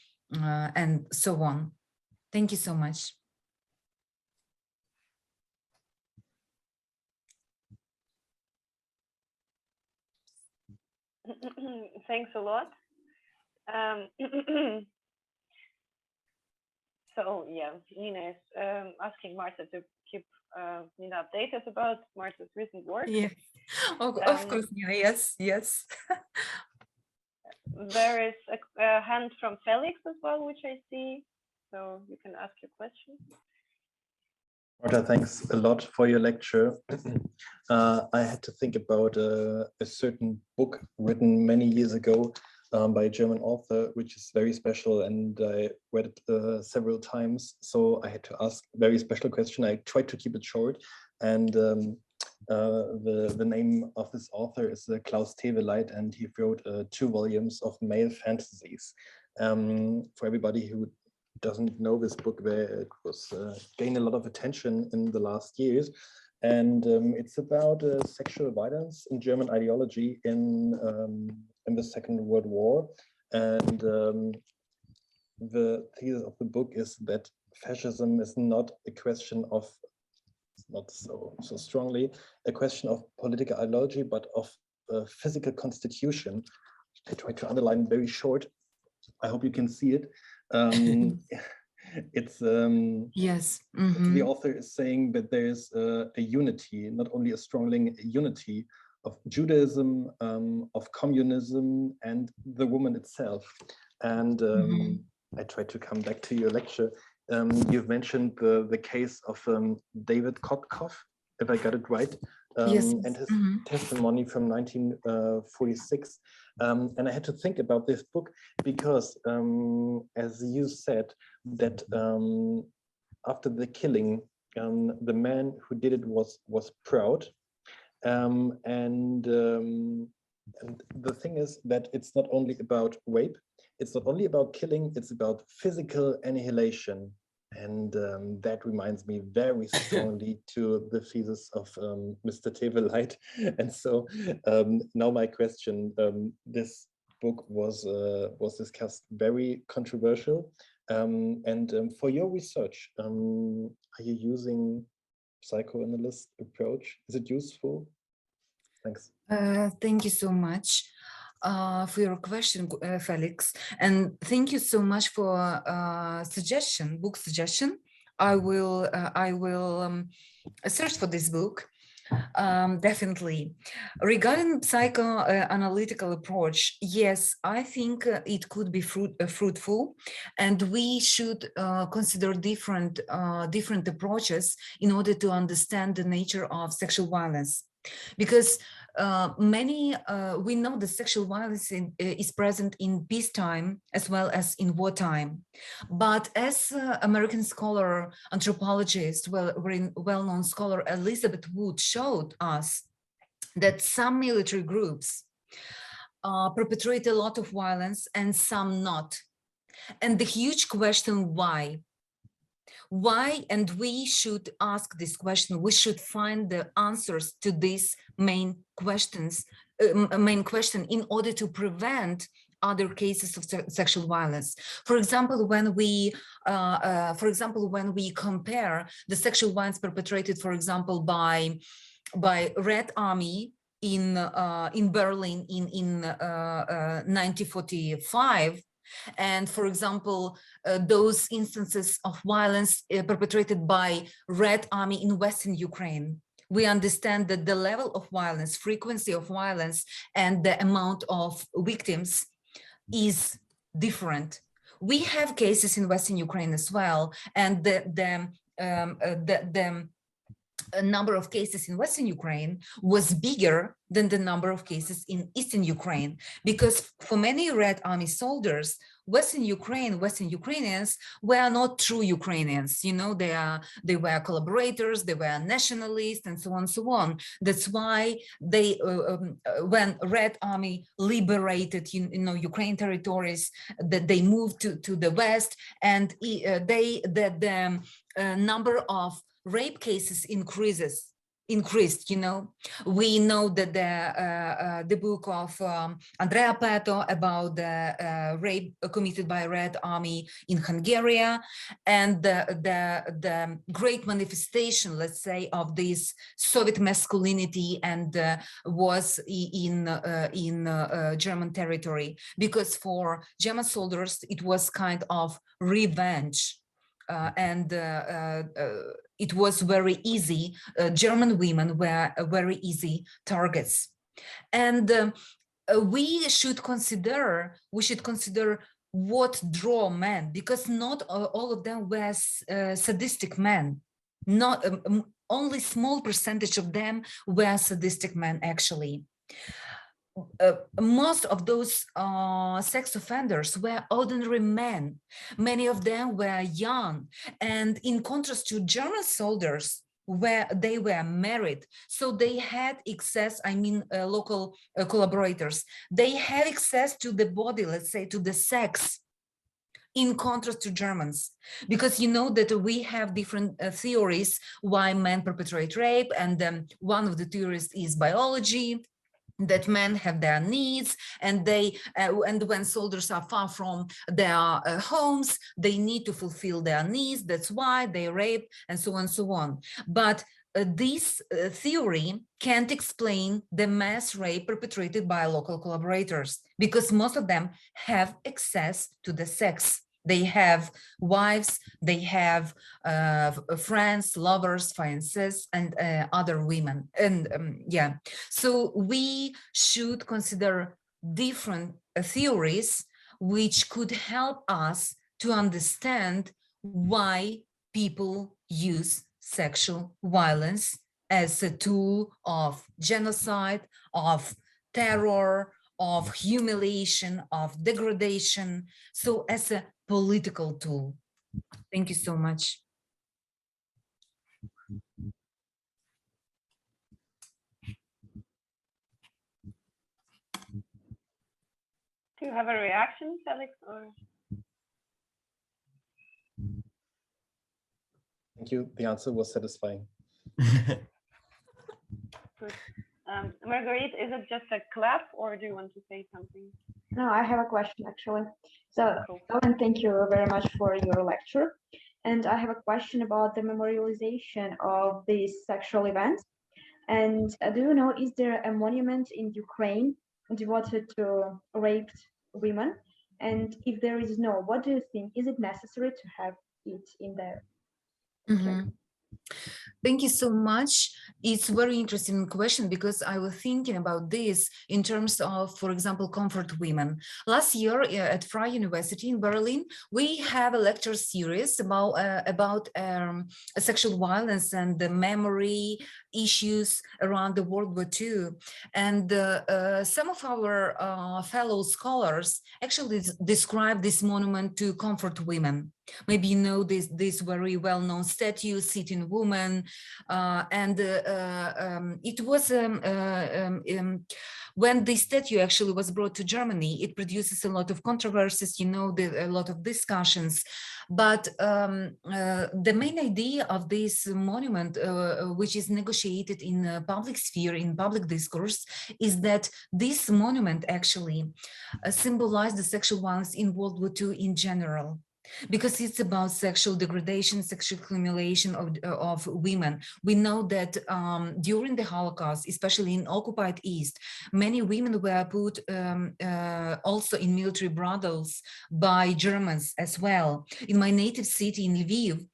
and so on. Thank you so much. Thanks a lot. So yeah, Nina is asking Marta to keep Nina updated about Marta's recent work. Yeah, of course, Nina. Yes. There is a hand from Felix as well, which I see. so you can ask your question. Marta, thanks a lot for your lecture. I had to think about a certain book written many years ago by a German author, which is very special, and I read it several times. So I had to ask a very special question. I tried to keep it short, and the name of this author is Klaus Teweleit, and he wrote 2 volumes of male fantasies. For everybody who doesn't know this book, it was gained a lot of attention in the last years, and it's about sexual violence in German ideology in the Second World War. And the thesis of the book is that fascism is not a question of, not so strongly a question of political ideology, but of physical constitution. I try to underline very short. I hope you can see it. It's Yes. The author is saying that there's a unity, not only a strong unity of Judaism, of communism, and the woman itself. And I tried to come back to your lecture. You've mentioned the case of David Kotkov, if I got it right, Yes. and his testimony from 1946. And I had to think about this book because, as you said, that after the killing, the man who did it was proud. And the thing is that it's not only about rape, it's not only about killing, it's about physical annihilation. And that reminds me very strongly to the thesis of Mr. Teweleit. And so now my question, this book was discussed, very controversial. And for your research, are you using psychoanalyst approach? Is it useful? Thanks. Thank you so much for your question, Felix, and thank you so much for book suggestion. I will search for this book. Definitely. Regarding psychoanalytical approach, yes, I think it could be fruitful, and we should consider different approaches in order to understand the nature of sexual violence. Because we know that sexual violence is present in peacetime as well as in wartime. But as American scholar, anthropologist, well-known scholar Elizabeth Wood showed us, that some military groups perpetrate a lot of violence and some not. And the huge question, why? Why? And we should ask this question. We should find the answers to these main question in order to prevent other cases of sexual violence. For example, when we compare the sexual violence perpetrated, for example, by Red Army in Berlin in 1945. And for example, those instances of violence perpetrated by Red Army in Western Ukraine, we understand that the level of violence, frequency of violence, and the amount of victims is different. We have cases in Western Ukraine as well, and the number of cases in Western Ukraine was bigger than the number of cases in Eastern Ukraine, because for many Red Army soldiers, Western Ukrainians were not true Ukrainians. You know, they were collaborators, they were nationalists, and so on and so on. That's why they, when Red Army liberated, Ukraine territories, that they moved to the West, and the number of rape cases increased. We know that the book of Andrea Peto about the rape committed by Red Army in Hungary, and the great manifestation, let's say, of this Soviet masculinity and was in German territory, because for German soldiers it was kind of revenge. It was very easy. German women were very easy targets, and we should consider what draw men, because not all of them were sadistic men. Not only small percentage of them were sadistic men, actually. Most of those sex offenders were ordinary men. Many of them were young, and in contrast to German soldiers, where they were married, so they had access, I mean local collaborators, they had access to the body, let's say, to the sex, in contrast to Germans, because you know that we have different theories why men perpetrate rape, and one of the theories is biology, that men have their needs, and they and when soldiers are far from their homes, they need to fulfill their needs. That's why they rape, and so on and so on. But this theory can't explain the mass rape perpetrated by local collaborators, because most of them have access to the sex. They have wives, they have friends, lovers, fiancés, and other women. And yeah, so we should consider different theories which could help us to understand why people use sexual violence as a tool of genocide, of terror, of humiliation, of degradation, so as a political tool. Thank you so much. Do you have a reaction, Felix? Or Thank you. The answer was satisfying. good. Marguerite, is it just a clap, or do you want to say something? No, I have a question actually. So, Cool. Owen, thank you very much for your lecture. And I have a question about the memorialization of these sexual events. And do you know, is there a monument in Ukraine devoted to raped women? And if there is no, what do you think? Is it necessary to have it in there? Mm-hmm. Thank you so much. It's a very interesting question, because I was thinking about this in terms of, for example, comfort women. Last year at Freie University in Berlin, we have a lecture series about sexual violence and the memory issues around the World War II. And some of our fellow scholars actually describe this monument to comfort women. Maybe you know this very well-known statue, Sitting Woman, and it was when the statue actually was brought to Germany, it produces a lot of controversies, you know, a lot of discussions. But the main idea of this monument, which is negotiated in public sphere, in public discourse, is that this monument actually symbolized the sexual violence in World War II in general, because it's about sexual degradation, sexual humiliation of women. We know that during the Holocaust, especially in occupied East, many women were put also in military brothels by Germans as well. In my native city in Lviv,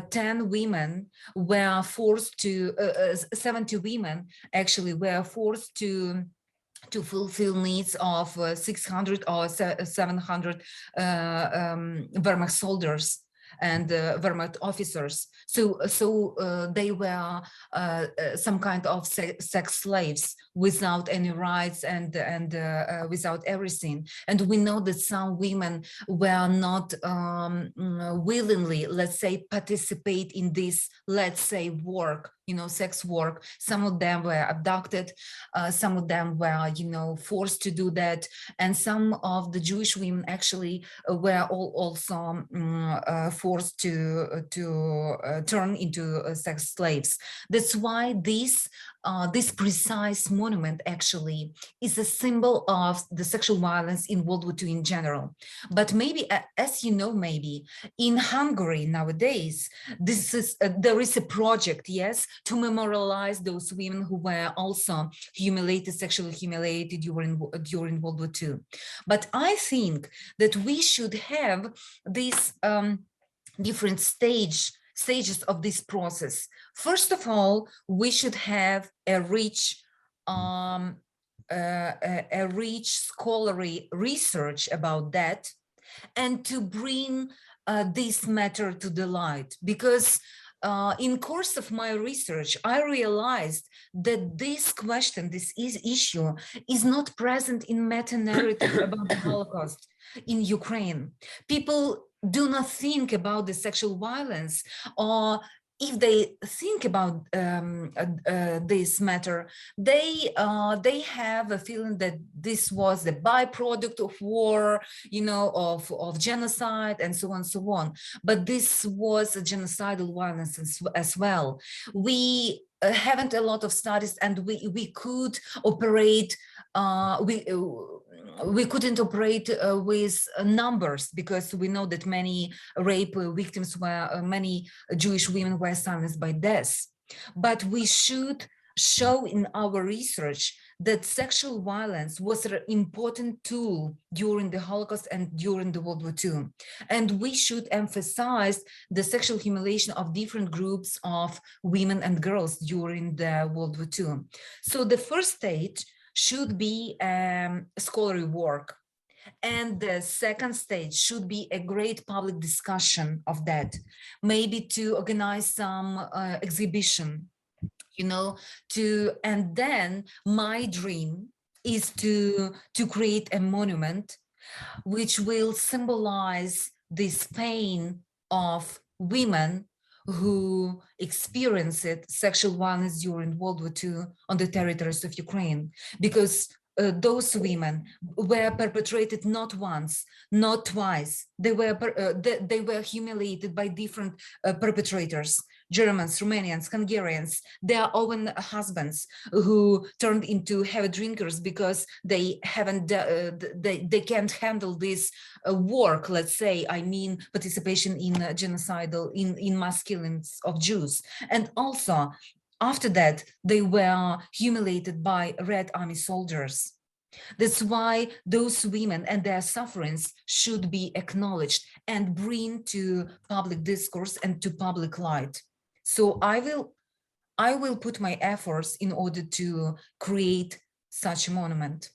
10 women were forced to, 70 women actually were forced to fulfill needs of 600 or 700 Wehrmacht soldiers and Wehrmacht officers. So they were some kind of sex slaves without any rights and without everything. And we know that some women were not willingly, let's say, participate in this, let's say, work, you know, sex work. Some of them were abducted, some of them were, you know, forced to do that, and some of the Jewish women actually were also forced to turn into sex slaves. That's why this precise monument actually is a symbol of the sexual violence in World War II in general. But maybe, as you know, maybe in Hungary nowadays, there is a project, yes, to memorialize those women who were also humiliated, sexually humiliated during World War II. But I think that we should have these different stages of this process. First of all, we should have a rich scholarly research about that, and to bring this matter to the light, because in course of my research, I realized that this question, this issue, is not present in meta-narrative about the Holocaust in Ukraine. People do not think about the sexual violence, or if they think about this matter, they have a feeling that this was the byproduct of war, you know, of genocide and so on and so on. But this was a genocidal violence as well. We haven't a lot of studies, and we could operate we couldn't operate with numbers, because we know that many rape victims were, many Jewish women were silenced by death. But we should show in our research that sexual violence was an important tool during the Holocaust and during the World War II. And we should emphasize the sexual humiliation of different groups of women and girls during the World War II. So the first stage should be scholarly work. And the second stage should be a great public discussion of that, maybe to organize some exhibition, you know, and then my dream is to create a monument which will symbolize this pain of women who experienced sexual violence during World War II on the territories of Ukraine, because those women were perpetrated not once, not twice. They were humiliated by different perpetrators: Germans, Romanians, Hungarians, their own husbands, who turned into heavy drinkers because they can't handle this work, let's say, I mean participation in genocidal, in mass killings of Jews. And also after that, they were humiliated by Red Army soldiers. That's why those women and their sufferings should be acknowledged and bring to public discourse and to public light. So I will put my efforts in order to create such a monument.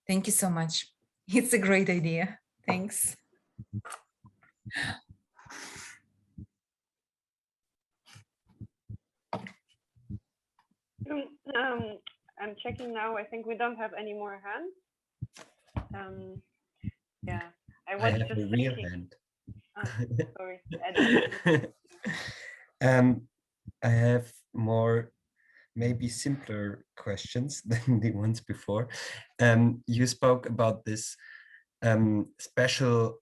Thank you so much. It's a great idea. Thanks. I'm checking now. I think we don't have any more hands. Yeah, I was have just a real thinking. hand. Sorry. I have more, maybe simpler questions than the ones before. You spoke about this special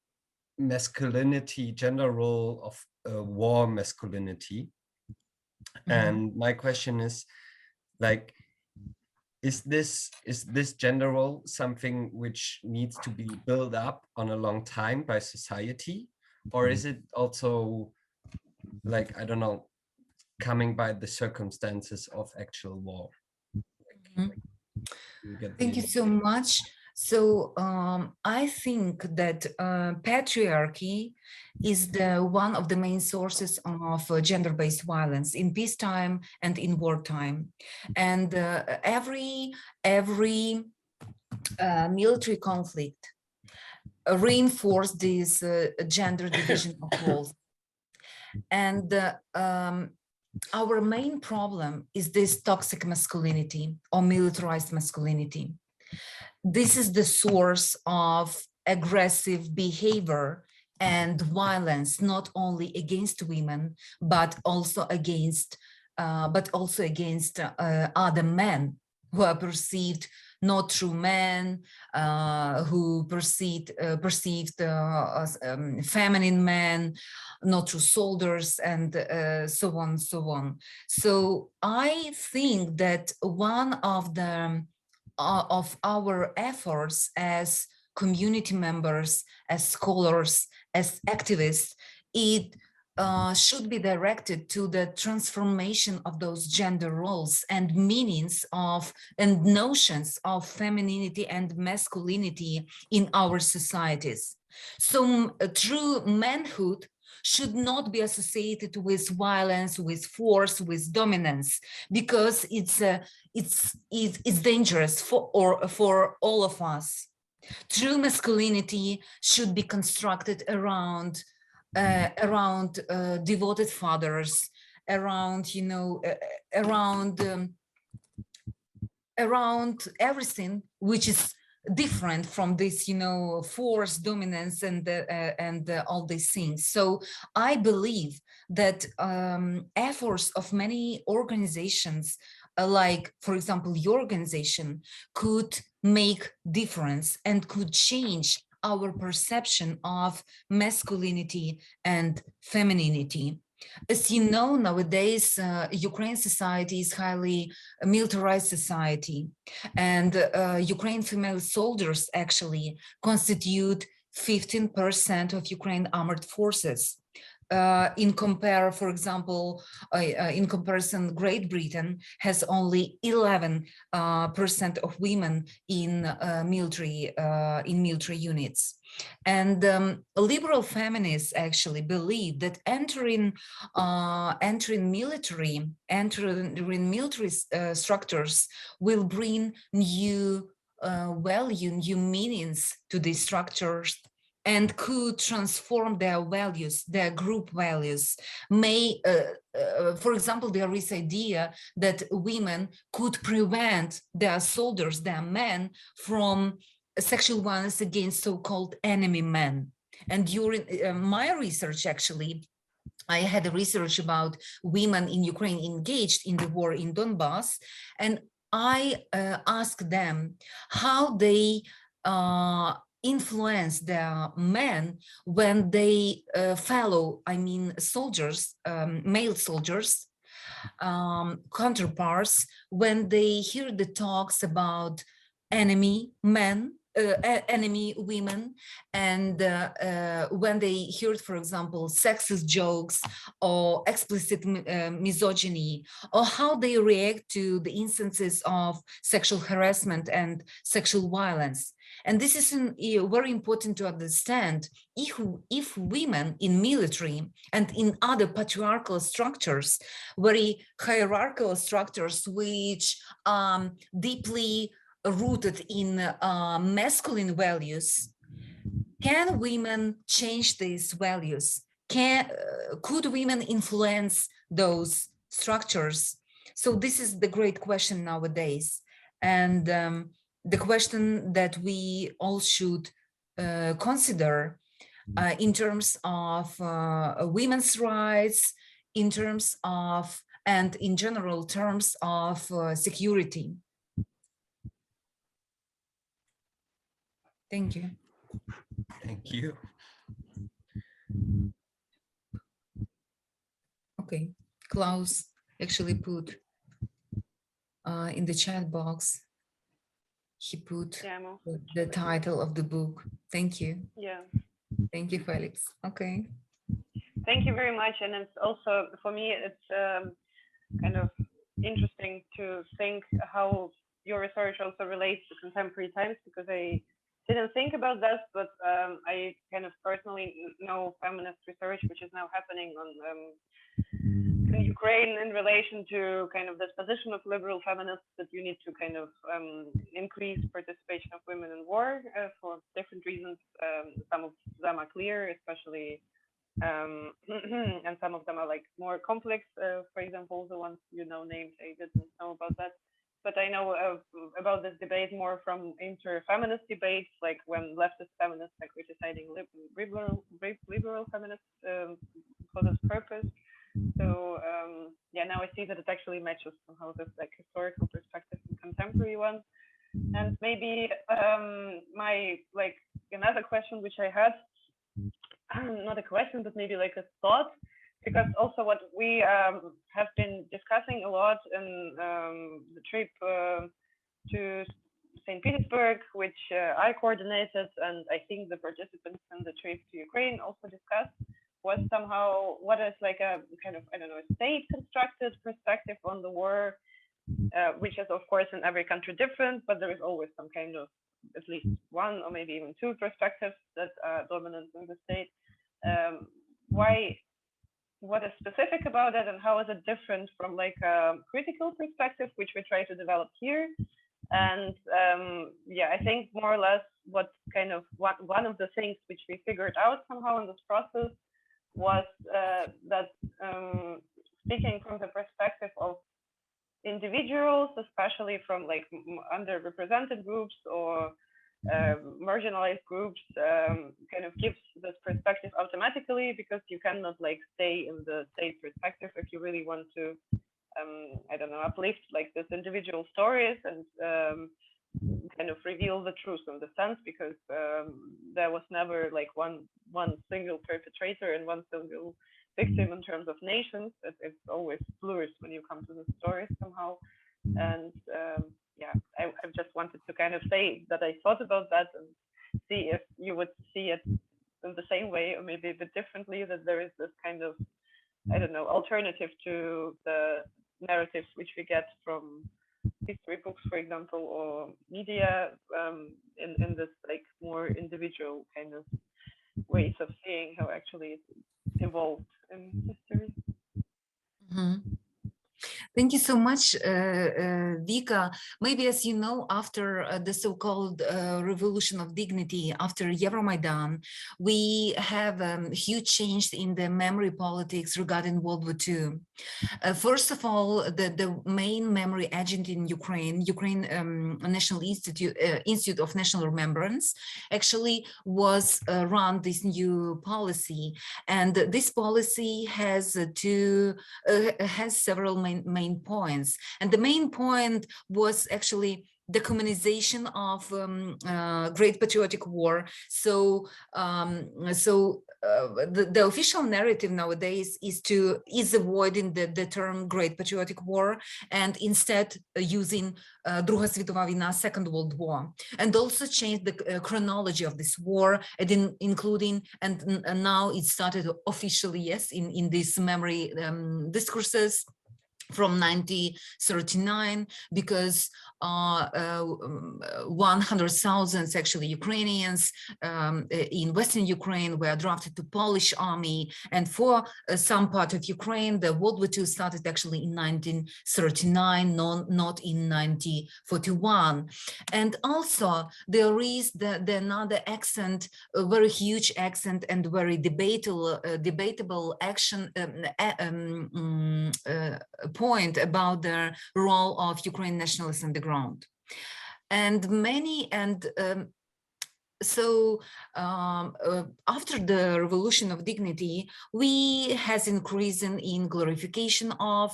masculinity, gender role of war masculinity. And my question is, like, is this gender role something which needs to be built up on a long time by society, or is it also, like, I don't know, coming by the circumstances of actual war? Thank you so much. So I think that patriarchy is one of the main sources of gender-based violence in peacetime and in wartime. And every military conflict reinforced this gender division of roles. And our main problem is this toxic masculinity or militarized masculinity. This is the source of aggressive behavior and violence, not only against women, but also against other men who are perceived not true men, who perceived feminine men, not true soldiers, and so on, so on. So I think that one of our efforts as community members, as scholars, as activists, it should be directed to the transformation of those gender roles and meanings of and notions of femininity and masculinity in our societies. So true manhood should not be associated with violence, with force, with dominance, because it's dangerous for all of us. True masculinity should be constructed around devoted fathers, around, you know, around everything which is different from this, you know, force, dominance, and all these things. So I believe that efforts of many organizations, like, for example, your organization, could make difference and could change our perception of masculinity and femininity. As you know, nowadays, Ukraine society is highly militarized society, and Ukraine female soldiers actually constitute 15% of Ukraine armed forces. For example, in comparison, Great Britain has only 11% of women in military units. And liberal feminists actually believe that entering military structures will bring new value, new meanings to these structures, and could transform their values, their group values. For example, there is idea that women could prevent their soldiers, their men, from sexual violence against so-called enemy men. And during my research, actually, I had a research about women in Ukraine engaged in the war in Donbass, and I asked them how they influence their men when they follow, soldiers, male soldiers, counterparts, when they hear the talks about enemy men, enemy women, and when they heard, for example, sexist jokes or explicit misogyny, or how they react to the instances of sexual harassment and sexual violence. And this is very important to understand. If women in military and in other patriarchal structures, very hierarchical structures, which deeply rooted in masculine values, can women change these values? Could women influence those structures? So this is the great question nowadays, and the question that we all should consider in terms of women's rights, in terms of, and in general terms of security. Thank you. Thank you. Okay, Klaus actually put in the chat box, he put the title of the book. Thank you. Yeah. Thank you, Felix. Okay. Thank you very much. And it's also, for me, it's kind of interesting to think how your research also relates to contemporary times, because I didn't think about that, but I kind of personally know feminist research, which is now happening on in Ukraine in relation to kind of this position of liberal feminists that you need to kind of increase participation of women in war for different reasons. Some of them are clear, especially, and some of them are like more complex. For example, the ones you know named, I didn't know about that. But I know about this debate more from inter-feminist debates, like when leftist feminists are criticizing liberal feminists for this purpose. So yeah, now I see that it actually matches somehow this like historical perspective and contemporary one. And maybe my like another question which I had, not a question, but maybe like a thought, because also what we have been discussing a lot in the trip to St. Petersburg, which I coordinated, and I think the participants in the trip to Ukraine also discussed, was somehow what is like a kind of, I don't know, state constructed perspective on the war, which is of course in every country different, but there is always some kind of at least one or maybe even two perspectives that are dominant in the state. What is specific about it, and how is it different from like a critical perspective, which we try to develop here? And yeah, I think more or less what kind of one of the things which we figured out somehow in this process was that speaking from the perspective of individuals, especially from like underrepresented groups or marginalized groups, kind of gives this perspective automatically, because you cannot like stay in the state perspective if you really want to I don't know, uplift like this individual stories and kind of reveal the truth in the sense, because there was never like one single perpetrator and one single victim in terms of nations. It's always fluid when you come to the stories somehow. And yeah, I just wanted to kind of say that I thought about that and see if you would see it in the same way or maybe a bit differently, that there is this kind of, I don't know, alternative to the narratives which we get from history books, for example, or media, in this like more individual kind of ways of seeing how actually it evolved in history. Mm-hmm. Thank you so much, Vika. Maybe, as you know, after the so-called revolution of dignity, after Euromaidan, we have a huge change in the memory politics regarding World War II. First of all, the main memory agent in Ukraine National Institute of National Remembrance, actually was run this new policy, and this policy has several main points, and the main point was actually the communization of Great Patriotic War. So, the official narrative nowadays is avoiding the term Great Patriotic War and instead using Друга світова війна, Second World War, and also change the chronology of this war, and including, and now it started officially, yes, in these memory discourses from 1939, because 100,000 actually Ukrainians in Western Ukraine were drafted to Polish army, and for some part of Ukraine, the World War II started actually in 1939, not in 1941. And also there is the another accent, a very huge accent and very debatable action point about the role of Ukrainian nationalists on the ground. And so after the Revolution of Dignity, we has increasing in glorification of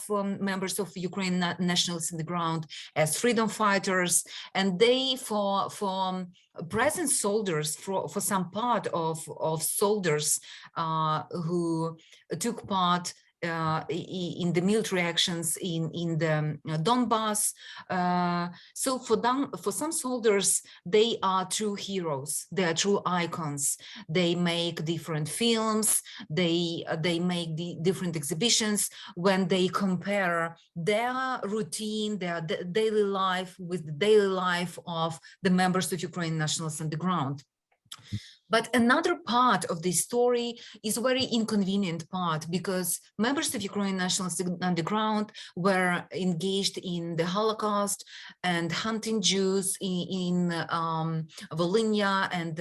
members of Ukrainian nationalists on the ground as freedom fighters, and they for present soldiers, for some part of soldiers who took part in the military actions in the Donbass. So for some soldiers, they are true heroes, they are true icons. They make different films, they make the different exhibitions when they compare their routine, their daily life with the daily life of the members of Ukrainian nationalists on the ground. But another part of this story is a very inconvenient part, because members of Ukrainian nationalists on the ground were engaged in the Holocaust and hunting Jews in Babyn Yar and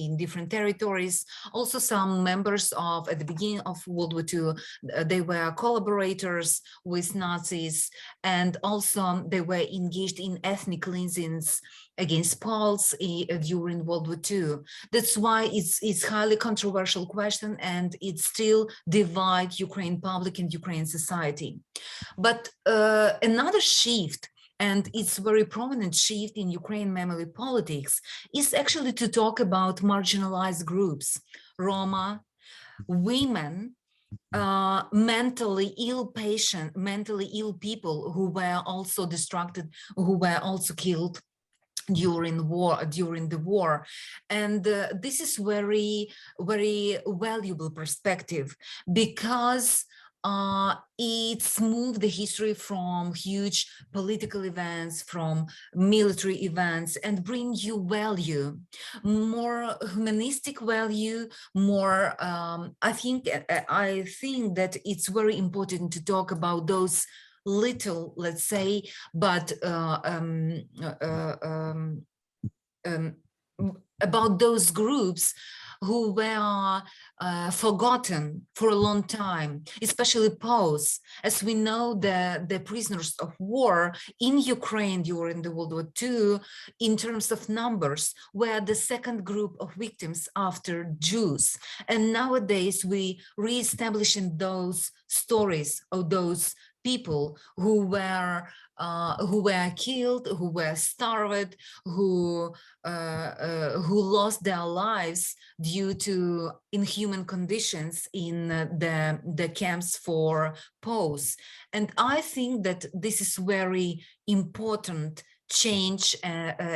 in different territories. Also, some members of, at the beginning of World War II, they were collaborators with Nazis, and also they were engaged in ethnic cleansings against Poles during World War II. That's why it's highly controversial question, and it still divides Ukraine public and Ukrainian society. But another shift, and it's very prominent shift in Ukraine memory politics, is actually to talk about marginalized groups, Roma, women, mentally ill people who were also distracted, who were also killed during the war. And this is very valuable perspective, because it's moved the history from huge political events, from military events, and bring you value, more humanistic value, more I think that it's very important to talk about those little, let's say, but about those groups who were forgotten for a long time, especially Poles. As we know, the prisoners of war in Ukraine during the World War II, in terms of numbers, were the second group of victims after Jews. And nowadays we re-establishing those stories of those people who were killed, who were starved, who lost their lives due to inhuman conditions in the camps for Poles. And I think that this is very important change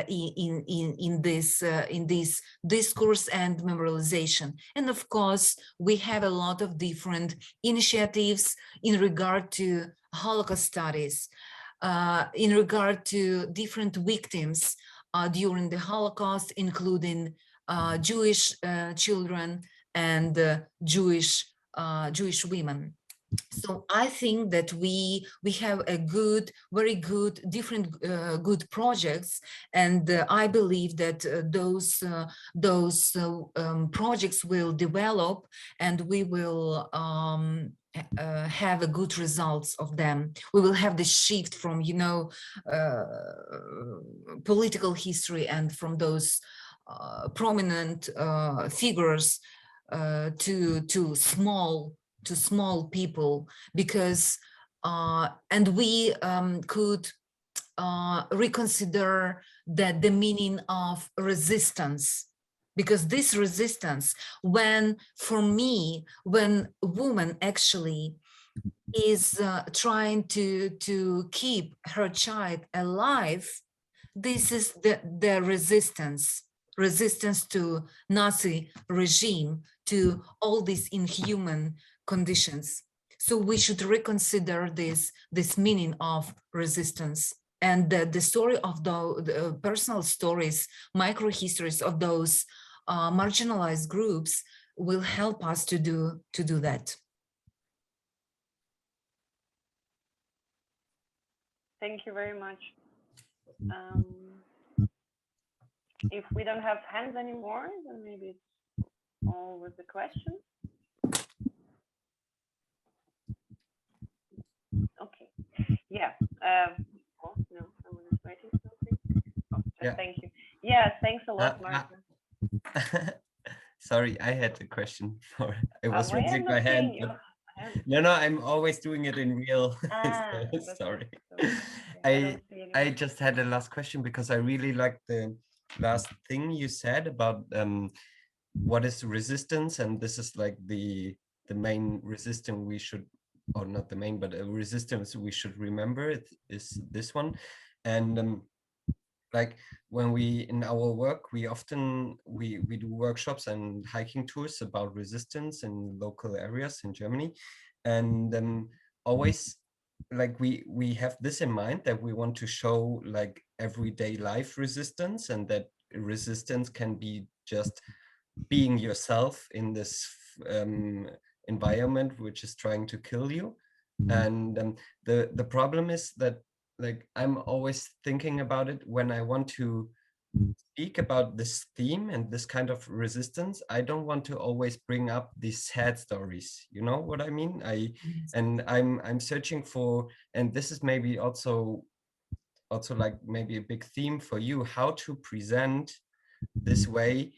in this discourse and memorialization. And of course, we have a lot of different initiatives in regard to Holocaust studies, in regard to different victims during the Holocaust, including Jewish children and Jewish women. So I think that we have a very good, different good projects, and I believe that those projects will develop, and we will have a good results of them. We will have the shift from, you know, political history and from those prominent figures to small people, because and we could reconsider the meaning of resistance, because this resistance, for me, when a woman actually is trying to keep her child alive, this is the resistance to Nazi regime, to all these inhuman conditions. So we should reconsider this meaning of resistance, and the story of the personal stories, micro histories of those marginalized groups will help us to do that. Thank you very much. If we don't have hands anymore, then maybe it's all with the questions. Okay. Yeah. Oh, no, someone is writing something. Oh, Yeah. Thank you. Yeah, thanks a lot, Marta. Sorry, I had a question for. I was Why raising I'm my not hand. seeing you? No, I'm always doing it in real. Okay. Sorry. So, I don't see I anyone. just had a last question because I really liked the last thing you said about what is resistance, and this is like the main resistance we should, or not the main, but a resistance we should remember. It is this one, and like when we in our work, we often we do workshops and hiking tours about resistance in local areas in Germany, and always like we have this in mind, that we want to show like everyday life resistance, and that resistance can be just being yourself in this environment which is trying to kill you. And the problem is that, like, I'm always thinking about it when I want to speak about this theme and this kind of resistance. I don't want to always bring up these sad stories, you know what I mean? I'm searching for, and this is maybe also like maybe a big theme for you, how to present this way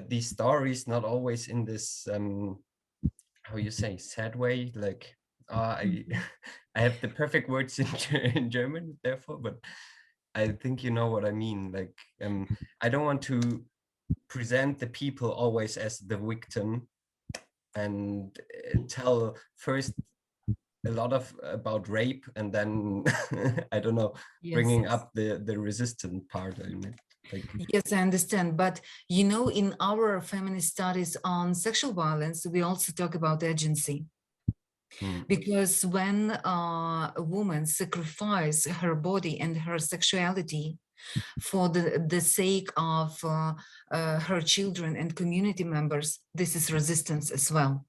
these stories, not always in this how you say, sad way, like I I have the perfect words in German, therefore, but I think you know what I mean. Like I don't want to present the people always as the victim and tell first a lot of about rape and then I don't know, bringing up the resistant part. I mean, like, yes, I understand. But, you know, in our feminist studies on sexual violence, we also talk about agency. Because when a woman sacrifices her body and her sexuality for the sake of her children and community members, this is resistance as well.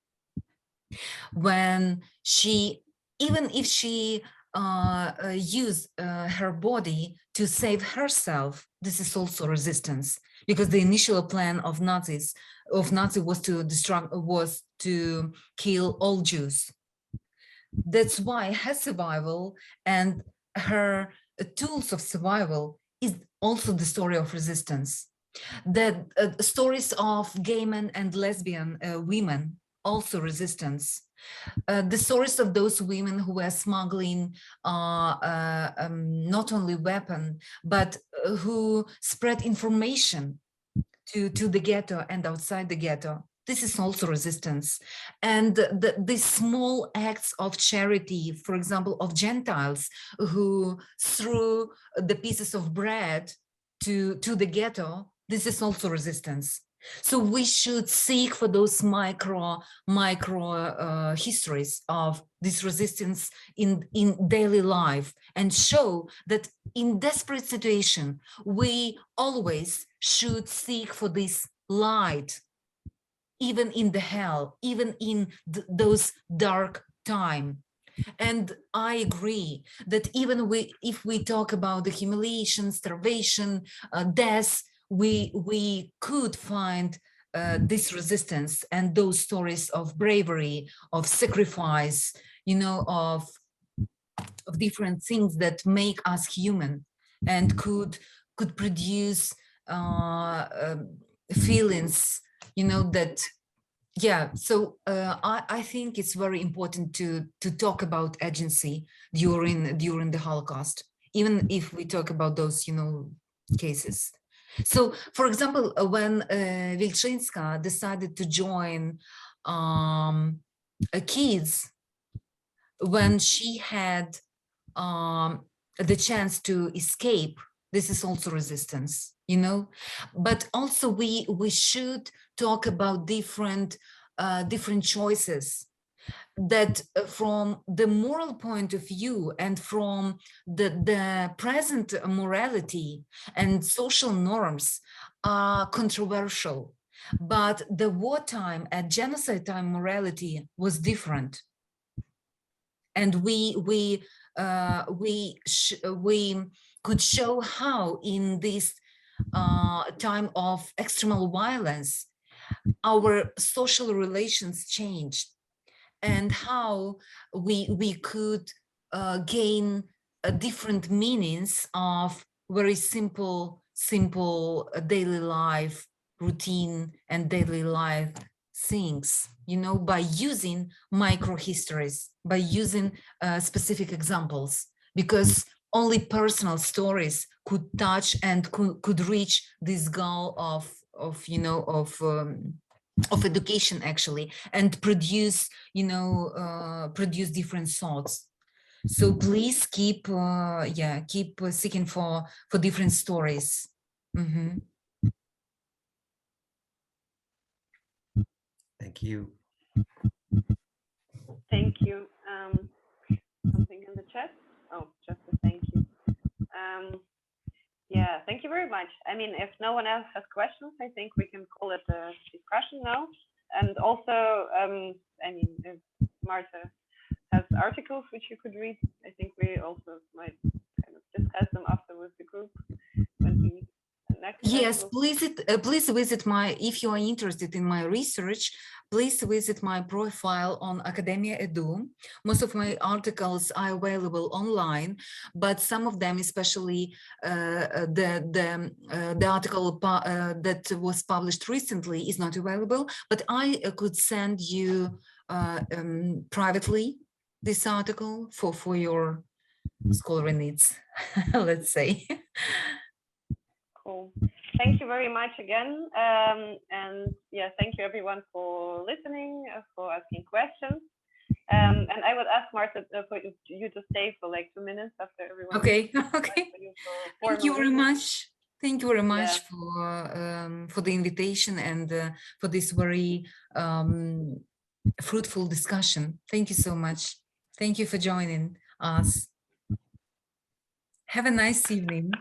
When she, even if she use her body to save herself, this is also resistance, because the initial plan of Nazi was to kill all Jews. That's why her survival and her tools of survival is also the story of resistance. The stories of gay men and lesbian women, also resistance. The stories of those women who were smuggling not only weapon, but who spread information to the ghetto and outside the ghetto. This is also resistance. And the small acts of charity, for example, of Gentiles who threw the pieces of bread to the ghetto, this is also resistance. So we should seek for those micro histories of this resistance in daily life, and show that in desperate situation, we always should seek for this light, even in the hell, even in those dark time. And I agree that even if we talk about the humiliation, starvation, death, we could find this resistance and those stories of bravery, of sacrifice, you know, of different things that make us human and could produce feelings, you know, that, yeah. So I think it's very important to talk about agency during the Holocaust, even if we talk about those, you know, cases. So, for example, when Wilczynska decided to join kids, when she had the chance to escape, this is also resistance, you know. But also we should talk about different choices that from the moral point of view and from the present morality and social norms are controversial. But the wartime and genocide time morality was different. And we could show how in this time of extremal violence, our social relations changed, and how we could gain different meanings of very simple daily life routine and daily life things, you know, by using micro histories, by using specific examples, because only personal stories could touch and could reach this goal of you know, of education actually, and produce, you know, produce different thoughts. So please keep keep seeking for different stories. Mm-hmm. Thank you. Thank you. Something in the chat? Oh, just a thank you. Yeah, thank you very much. I mean, if no one else has questions, I think we can call it a discussion now. And also, I mean, if Marta has articles which you could read, I think we also might kind of discuss them after with the group when we next time. Yes, please visit my, if you are interested in my research, please visit my profile on Academia Edu. Most of my articles are available online, but some of them, especially the article that was published recently, is not available. But I could send you privately this article for your scholarly needs, let's say. Cool. Thank you very much again. And yeah, thank you everyone for listening, for asking questions. And I would ask Marta for you to stay for like 2 minutes after everyone. Okay, okay. Thank you very much. Thank you very much for the invitation and for this very fruitful discussion. Thank you so much. Thank you for joining us. Have a nice evening.